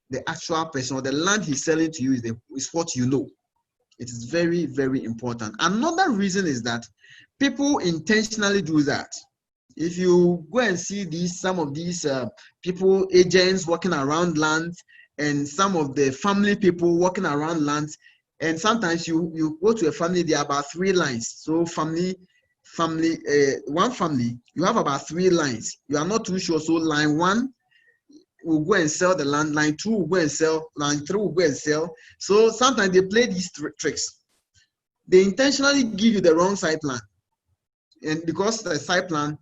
the actual person or the land he's selling to you is what you know. It is very, very important. Another reason is that people intentionally do that. If you go and see some of these people, agents walking around land, and some of the family people walking around land, and sometimes you go to a family, there are about 3 lines. So one family, you have about 3 lines. You are not too sure. So line 1 will go and sell the land, line 2 will go and sell, line 3 will go and sell. So sometimes they play these tricks. They intentionally give you the wrong site plan, and because the site plan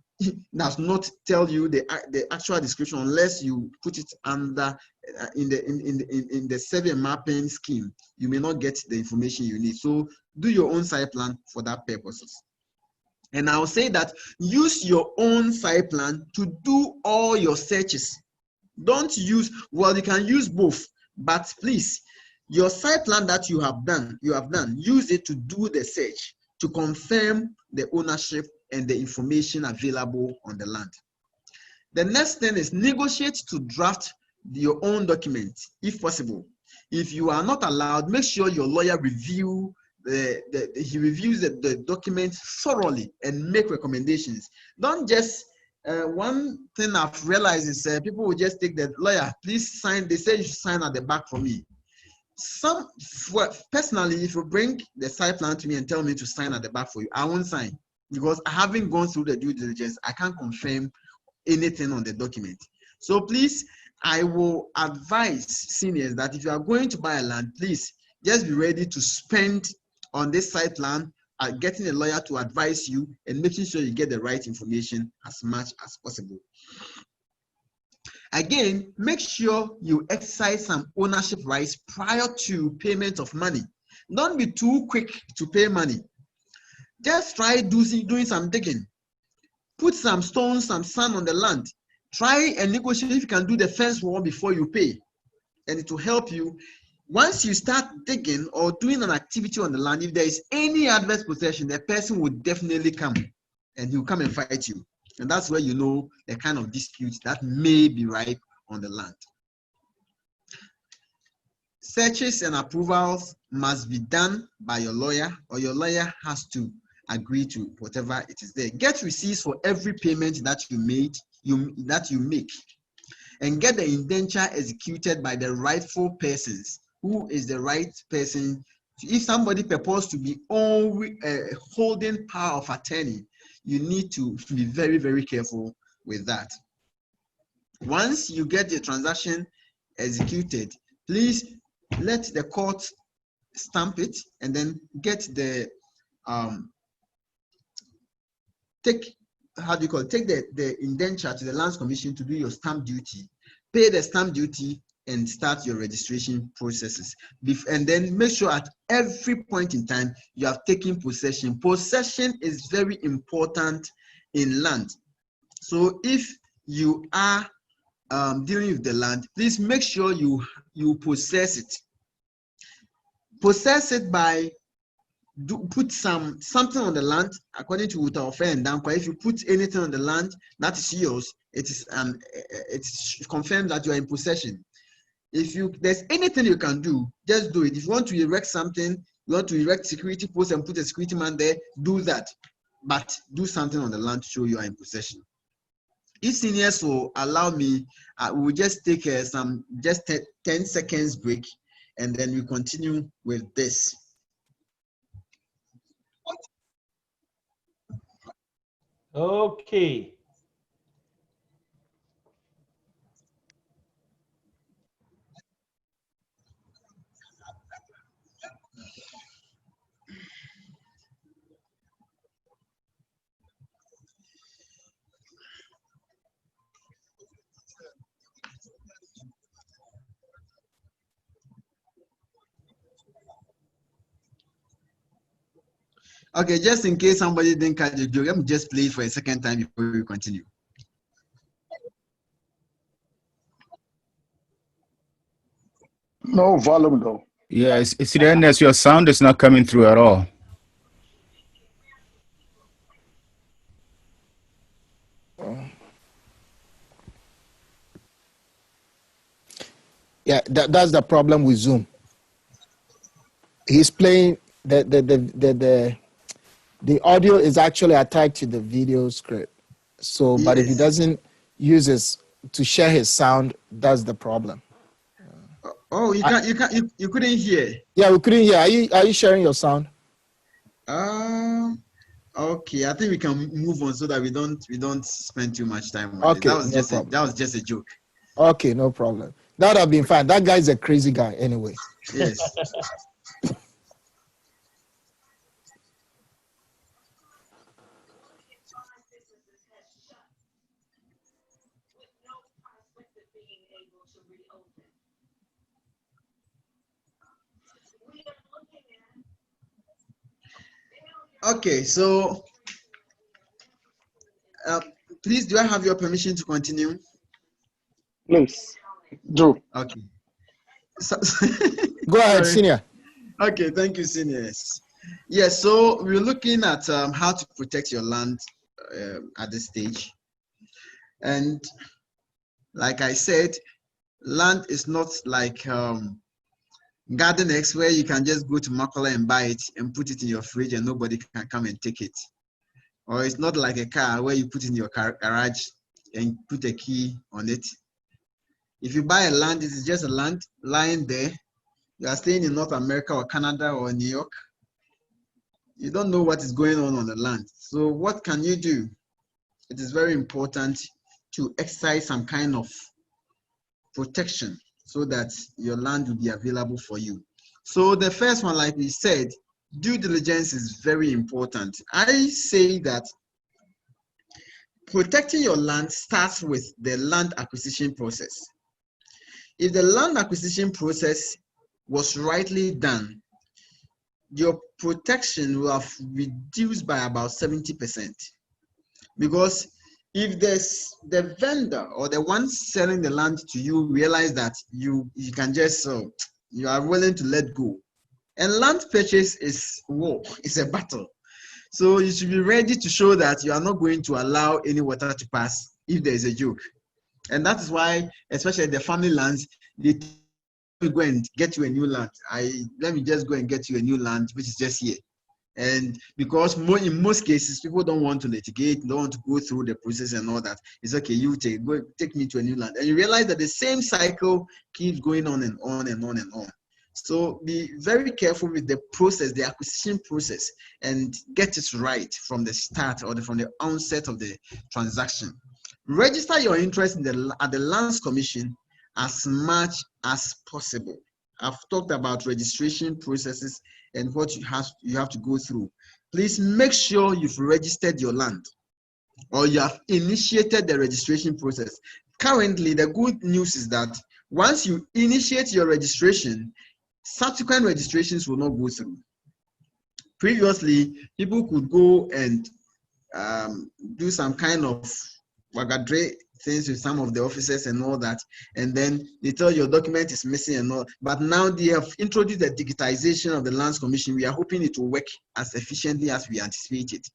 does not tell you the actual description unless you put it under in the survey mapping scheme, you may not get the information you need. So do your own site plan for that purposes. And I'll say that use your own site plan to do all your searches. Don't use, well, you can use both, but please, your site plan that you have done, use it to do the search to confirm the ownership and the information available on the land. The next thing is negotiate to draft your own document, if possible. If you are not allowed, make sure your lawyer reviews the document thoroughly and make recommendations. Don't just, one thing I've realized is people will just take the lawyer, please sign, they say you should sign at the back for me. Personally, if you bring the site plan to me and tell me to sign at the back for you, I won't sign. because I haven't gone through the due diligence. I can't confirm anything on the document. So please, I will advise seniors that if you are going to buy a land, please just be ready to spend on this site plan, getting a lawyer to advise you and making sure you get the right information as much as possible. Again, make sure you exercise some ownership rights prior to payment of money. Don't be too quick to pay money. Just try doing some digging. Put some stones, some sand on the land. Try and negotiate if you can do the fence wall before you pay. And it will help you. Once you start digging or doing an activity on the land, if there is any adverse possession, the person will definitely come and he'll come and fight you. And that's where you know the kind of dispute that may be ripe on the land. Searches and approvals must be done by your lawyer, or your lawyer has to agree to whatever it is there. Get receipts for every payment that you make, and get the indenture executed by the rightful persons. Who is the right person? If somebody purports to be holding power of attorney, you need to be very, very careful with that. Once you get the transaction executed, please let the court stamp it and then get the take the indenture to the Lands Commission to do your stamp duty, pay the stamp duty, and start your registration processes. And then make sure at every point in time you have taken possession. Possession is very important in land. So if you are dealing with the land, please make sure you possess it. Possess it by put something on the land according to Utaofe and Dankwa. If you put anything on the land that is yours, it's confirmed that you are in possession. If there's anything you can do, just do it. If you want to erect something, you want to erect security posts and put a security man there, do that. But do something on the land to show you are in possession. If seniors will allow me, we will just take 10 seconds break, and then we continue with this. Okay. Okay, just in case somebody didn't catch the joke, let me just play it for a second time before we continue. No volume though. Yes, it's Ernest, your sound is not coming through at all. Yeah, that's the problem with Zoom. He's playing the audio is actually attached to the video script. So, but if he doesn't use it to share his sound, that's the problem. Oh, you couldn't hear. Yeah, we couldn't hear. Are you sharing your sound? Okay, I think we can move on so that we don't spend too much time on Okay, it. That was just a joke. Okay, no problem. That would have been fine. That guy's a crazy guy anyway. Yes. Okay, so please, do I have your permission to continue? Please, do. Okay. Go ahead, Senior. Okay, thank you, seniors. Yes, so we're looking at how to protect your land at this stage. And like I said, land is not like Garden X, where you can just go to Makola and buy it and put it in your fridge and nobody can come and take it. Or it's not like a car where you put in your garage and put a key on it. If you buy a land, it is just a land lying there. You are staying in North America or Canada or New York. You don't know what is going on the land. So what can you do? It is very important to exercise some kind of protection so that your land will be available for you. So the first one, like we said, due diligence is very important. I say that protecting your land starts with the land acquisition process. If the land acquisition process was rightly done, your protection will have reduced by about 70%. Because if the vendor or the one selling the land to you realize that you can just you are willing to let go, and land purchase is war, it's a battle. So you should be ready to show that you are not going to allow any water to pass if there is a joke. And that is why, especially the family lands, they go and get you a new land. Let me just go and get you a new land, which is just here. And because in most cases, people don't want to litigate, don't want to go through the process and all that. It's okay, you take me to a new land. And you realize that the same cycle keeps going on and on and on and on. So be very careful with the process, the acquisition process, and get it right from the start or from the onset of the transaction. Register your interest at the Lands Commission as much as possible. I've talked about registration processes and what you have to go through. Please make sure you've registered your land or you have initiated the registration process. Currently, the good news is that once you initiate your registration, subsequent registrations will not go through. Previously, people could go and do some kind of wagadre things with some of the officers and all that, and then they tell your document is missing and all. But now they have introduced the digitization of the Lands Commission. We are hoping it will work as efficiently as we anticipate it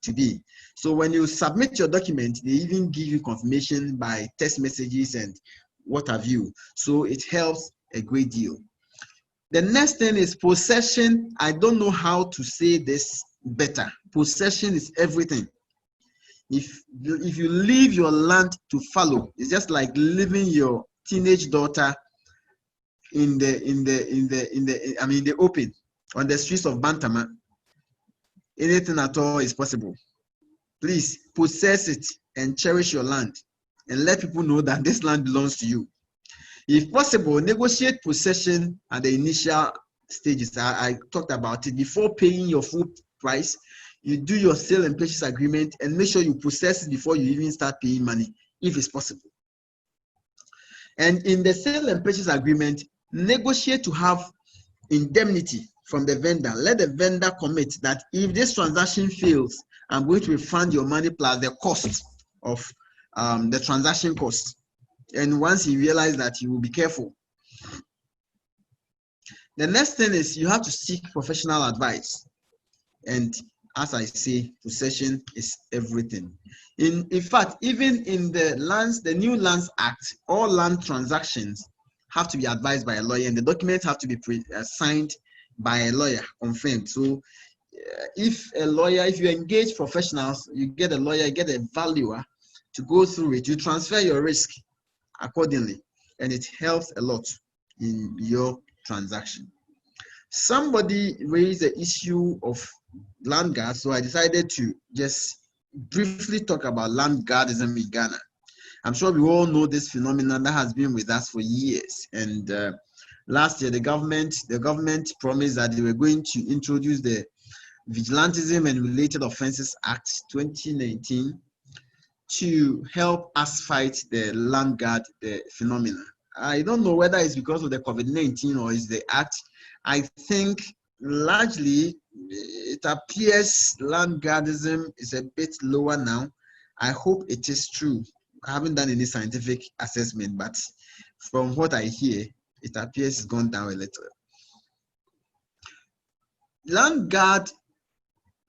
to be. So when you submit your document, they even give you confirmation by text messages and what have you. So it helps a great deal. The next thing is possession. I don't know how to say this better. Possession is everything. If you leave your land to fallow, it's just like leaving your teenage daughter in the open on the streets of Bantama. Anything at all is possible. Please possess it and cherish your land and let people know that this land belongs to you. If possible, negotiate possession at the initial stages. I talked about it. Before paying your full price, you do your sale and purchase agreement and make sure you possess it before you even start paying money, if it's possible. And in the sale and purchase agreement, negotiate to have indemnity from the vendor. Let the vendor commit that if this transaction fails, I'm going to refund your money plus the cost of the transaction cost. And once he realizes that, he will be careful. The next thing is you have to seek professional advice. And as I say, possession is everything. In fact, even in the New Lands Act, all land transactions have to be advised by a lawyer, and the documents have to be signed by a lawyer, confirmed. So if you engage professionals, you get a lawyer, you get a valuer to go through it, you transfer your risk accordingly, and it helps a lot in your transaction. Somebody raised the issue of land guard, so I decided to just briefly talk about land guardism in Ghana. I'm sure we all know this phenomenon that has been with us for years, and last year the government promised that they were going to introduce the Vigilantism and Related Offences Act 2019 to help us fight the land guard phenomenon. I don't know whether it's because of the COVID-19 or is the act. I think largely it appears land guardism is a bit lower now. I hope it is true. I haven't done any scientific assessment, but from what I hear, it appears it's gone down a little. Land guard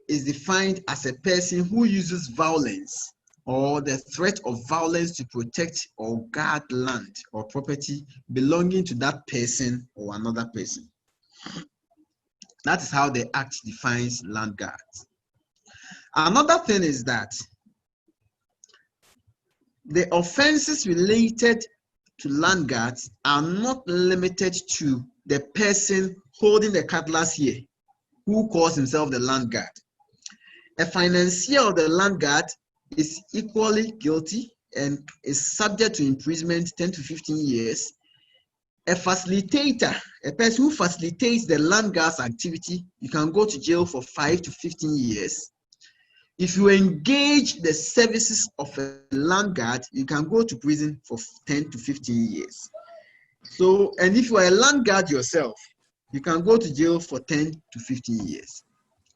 is defined as a person who uses violence or the threat of violence to protect or guard land or property belonging to that person or another person. That is how the Act defines land guards. Another thing is that the offenses related to land guards are not limited to the person holding the cutlass here who calls himself the land guard. A financier of the land guard is equally guilty and is subject to imprisonment 10 to 15 years. A facilitator, a person who facilitates the land guard's activity, you can go to jail for 5 to 15 years. If you engage the services of a land guard, you can go to prison for 10 to 15 years. So, and if you are a land guard yourself, you can go to jail for 10 to 15 years.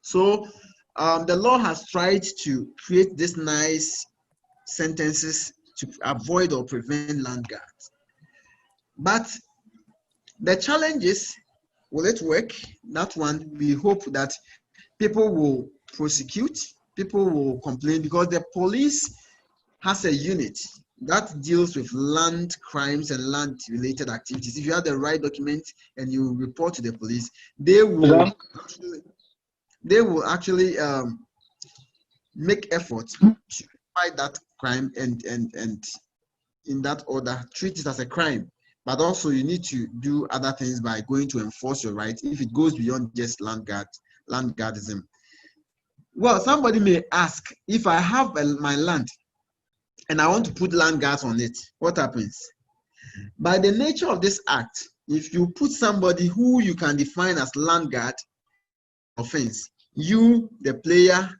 So, the law has tried to create these nice sentences to avoid or prevent land guards. But the challenge is, will it work? That one, we hope that people will prosecute, people will complain, because the police has a unit that deals with land crimes and land related activities. If you have the right document and you report to the police, they will actually make efforts to fight that crime and in that order treat it as a crime. But also you need to do other things by going to enforce your rights if it goes beyond just land guardism. Well, somebody may ask, if I have my land and I want to put land guards on it, what happens? By the nature of this act, if you put somebody who you can define as land guard offense, you, the player,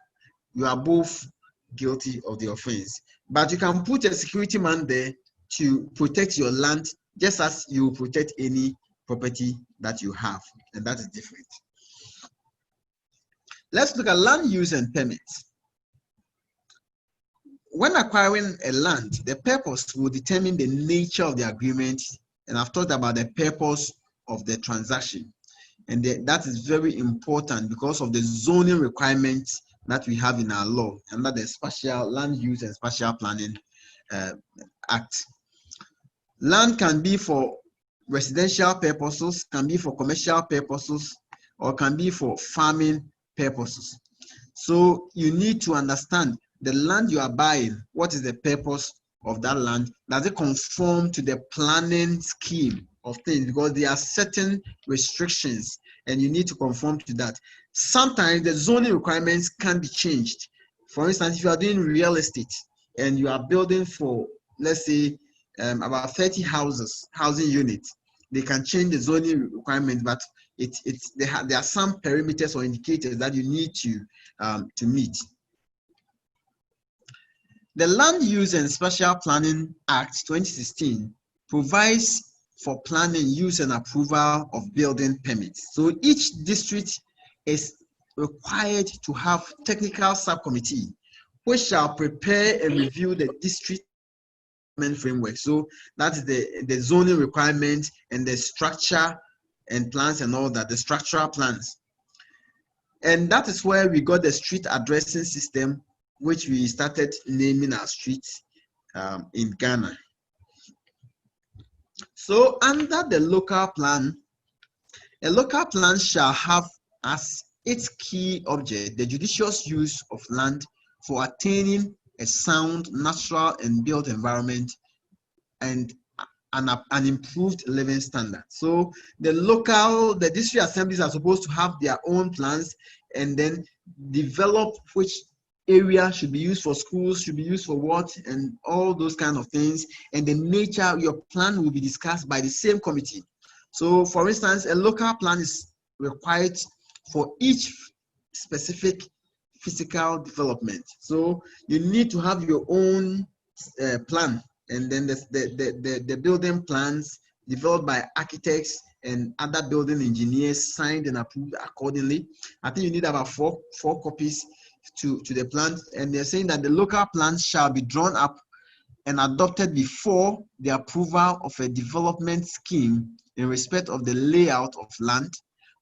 you are both guilty of the offense. But you can put a security man there to protect your land, just as you protect any property that you have, and that is different. Let's look at land use and permits. When acquiring a land, the purpose will determine the nature of the agreement, and I've talked about the purpose of the transaction. And that is very important because of the zoning requirements that we have in our law under the Spatial Land Use and Spatial Planning Act. Land can be for residential purposes, can be for commercial purposes, or can be for farming purposes. So you need to understand the land you are buying. What is the purpose of that land? Does it conform to the planning scheme of things? Because there are certain restrictions and you need to conform to that. Sometimes the zoning requirements can be changed. For instance, if you are doing real estate and you are building for, let's say, about 30 housing units, they can change the zoning requirements, but there are some perimeters or indicators that you need to meet. The Land Use and Spatial Planning Act 2016 provides for planning, use, and approval of building permits. So each district is required to have technical subcommittee which shall prepare and review the district framework. So that's the zoning requirement and the structure and plans and all that, the structural plans. And that is where we got the street addressing system, which we started naming our streets in Ghana. So under the local plan, a local plan shall have as its key object the judicious use of land for attaining a sound, natural, and built environment and an improved living standard. So the district assemblies are supposed to have their own plans and then develop which area should be used for schools, should be used for what, and all those kind of things. And the nature, your plan will be discussed by the same committee. So for instance, a local plan is required for each specific physical development. So you need to have your own plan, and then the building plans developed by architects and other building engineers signed and approved accordingly. I think you need about four copies to the plan, and they're saying that the local plans shall be drawn up and adopted before the approval of a development scheme in respect of the layout of land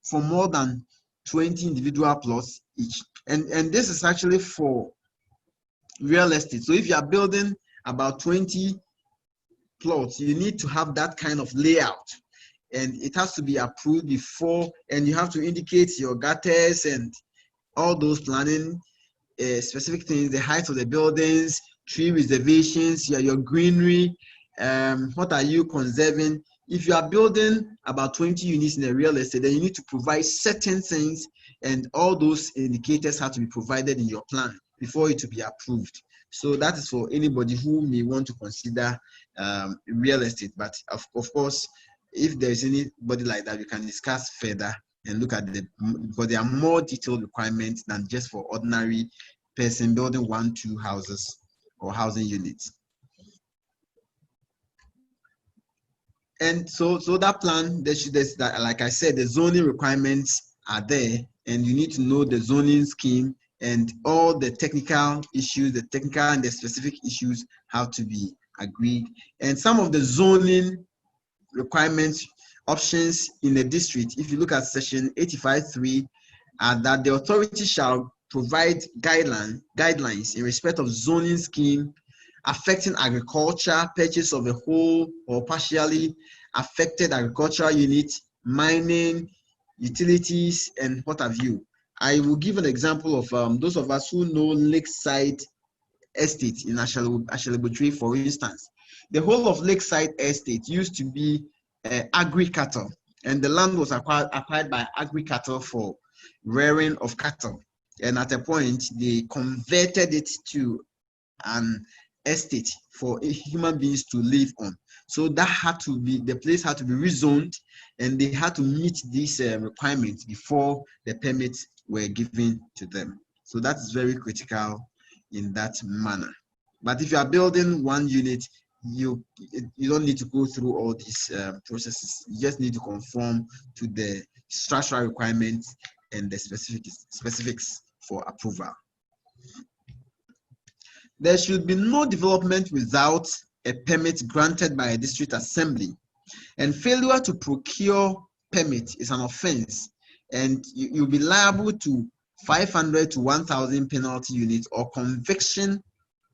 for more than 20 individual plots each. And this is actually for real estate. So if you are building about 20 plots, you need to have that kind of layout, and it has to be approved before, and you have to indicate your gutters and all those planning specific things, the height of the buildings, tree reservations, your greenery, what are you conserving, if you are building about 20 units in a real estate, then you need to provide certain things, and all those indicators have to be provided in your plan before it to be approved. So that is for anybody who may want to consider real estate. But of course, if there's anybody like that, you can discuss further and look at because there are more detailed requirements than just for ordinary person building 1-2 houses or housing units. And so that plan, there's that, like I said, the zoning requirements are there, and you need to know the zoning scheme and all the technical issues, the technical and the specific issues have to be agreed. And some of the zoning requirements, options in the district, if you look at section 85.3, that the authority shall provide guidelines in respect of zoning scheme affecting agriculture, purchase of a whole or partially affected agricultural unit, mining, utilities, and what have you. I will give an example of those of us who know Lakeside Estate in Ashalibutri, for instance. The whole of Lakeside Estate used to be agri-cattle, and the land was acquired by agri-cattle for rearing of cattle. And at a point, they converted it to an estate for human beings to live on. So that had to be, the place had to be rezoned, and they had to meet these requirements before the permits were given to them. So that is very critical in that manner. But if you are building one unit, you don't need to go through all these processes. You just need to conform to the structural requirements and the specifics for approval. There should be no development without a permit granted by a district assembly, and failure to procure permit is an offense, and you'll be liable to 500 to 1,000 penalty units or conviction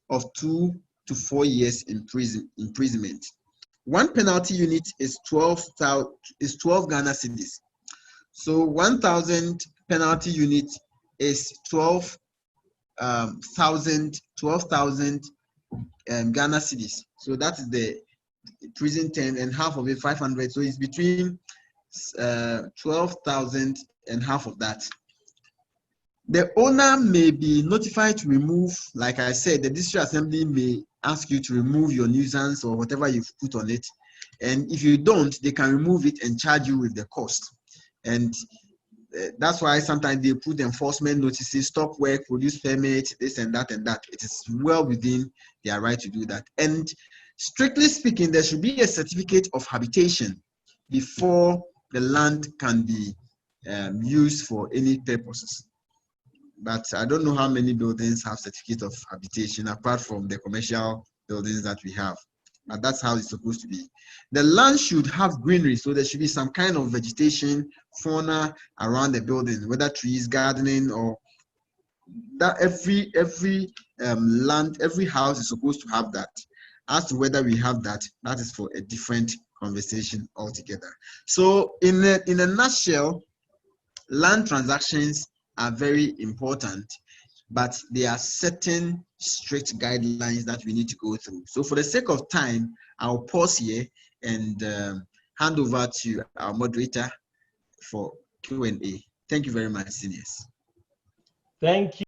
of 2 to 4 years imprisonment. One penalty unit is 12 Ghana cedis. So 1,000 penalty unit is 12,000 Ghana cedis. So that is the prison term, and half of it 500. So it's between 12,000 and half of that. The owner may be notified to remove, like I said, the district assembly may ask you to remove your nuisance or whatever you've put on it. And if you don't, they can remove it and charge you with the cost. And that's why sometimes they put enforcement notices, stop work, produce permit, this and that and that. It is well within their right to do that. And strictly speaking, there should be a certificate of habitation before the land can be used for any purposes. But I don't know how many buildings have certificate of habitation apart from the commercial buildings that we have. But that's how it's supposed to be. The land should have greenery, so there should be some kind of vegetation, fauna around the building, whether trees, gardening, or that every land, every house is supposed to have that. As to whether we have that, that is for a different conversation altogether. So in a nutshell, land transactions are very important, but there are certain strict guidelines that we need to go through. So for the sake of time, I'll pause here and hand over to our moderator for Q&A. Thank you very much, seniors. Thank you.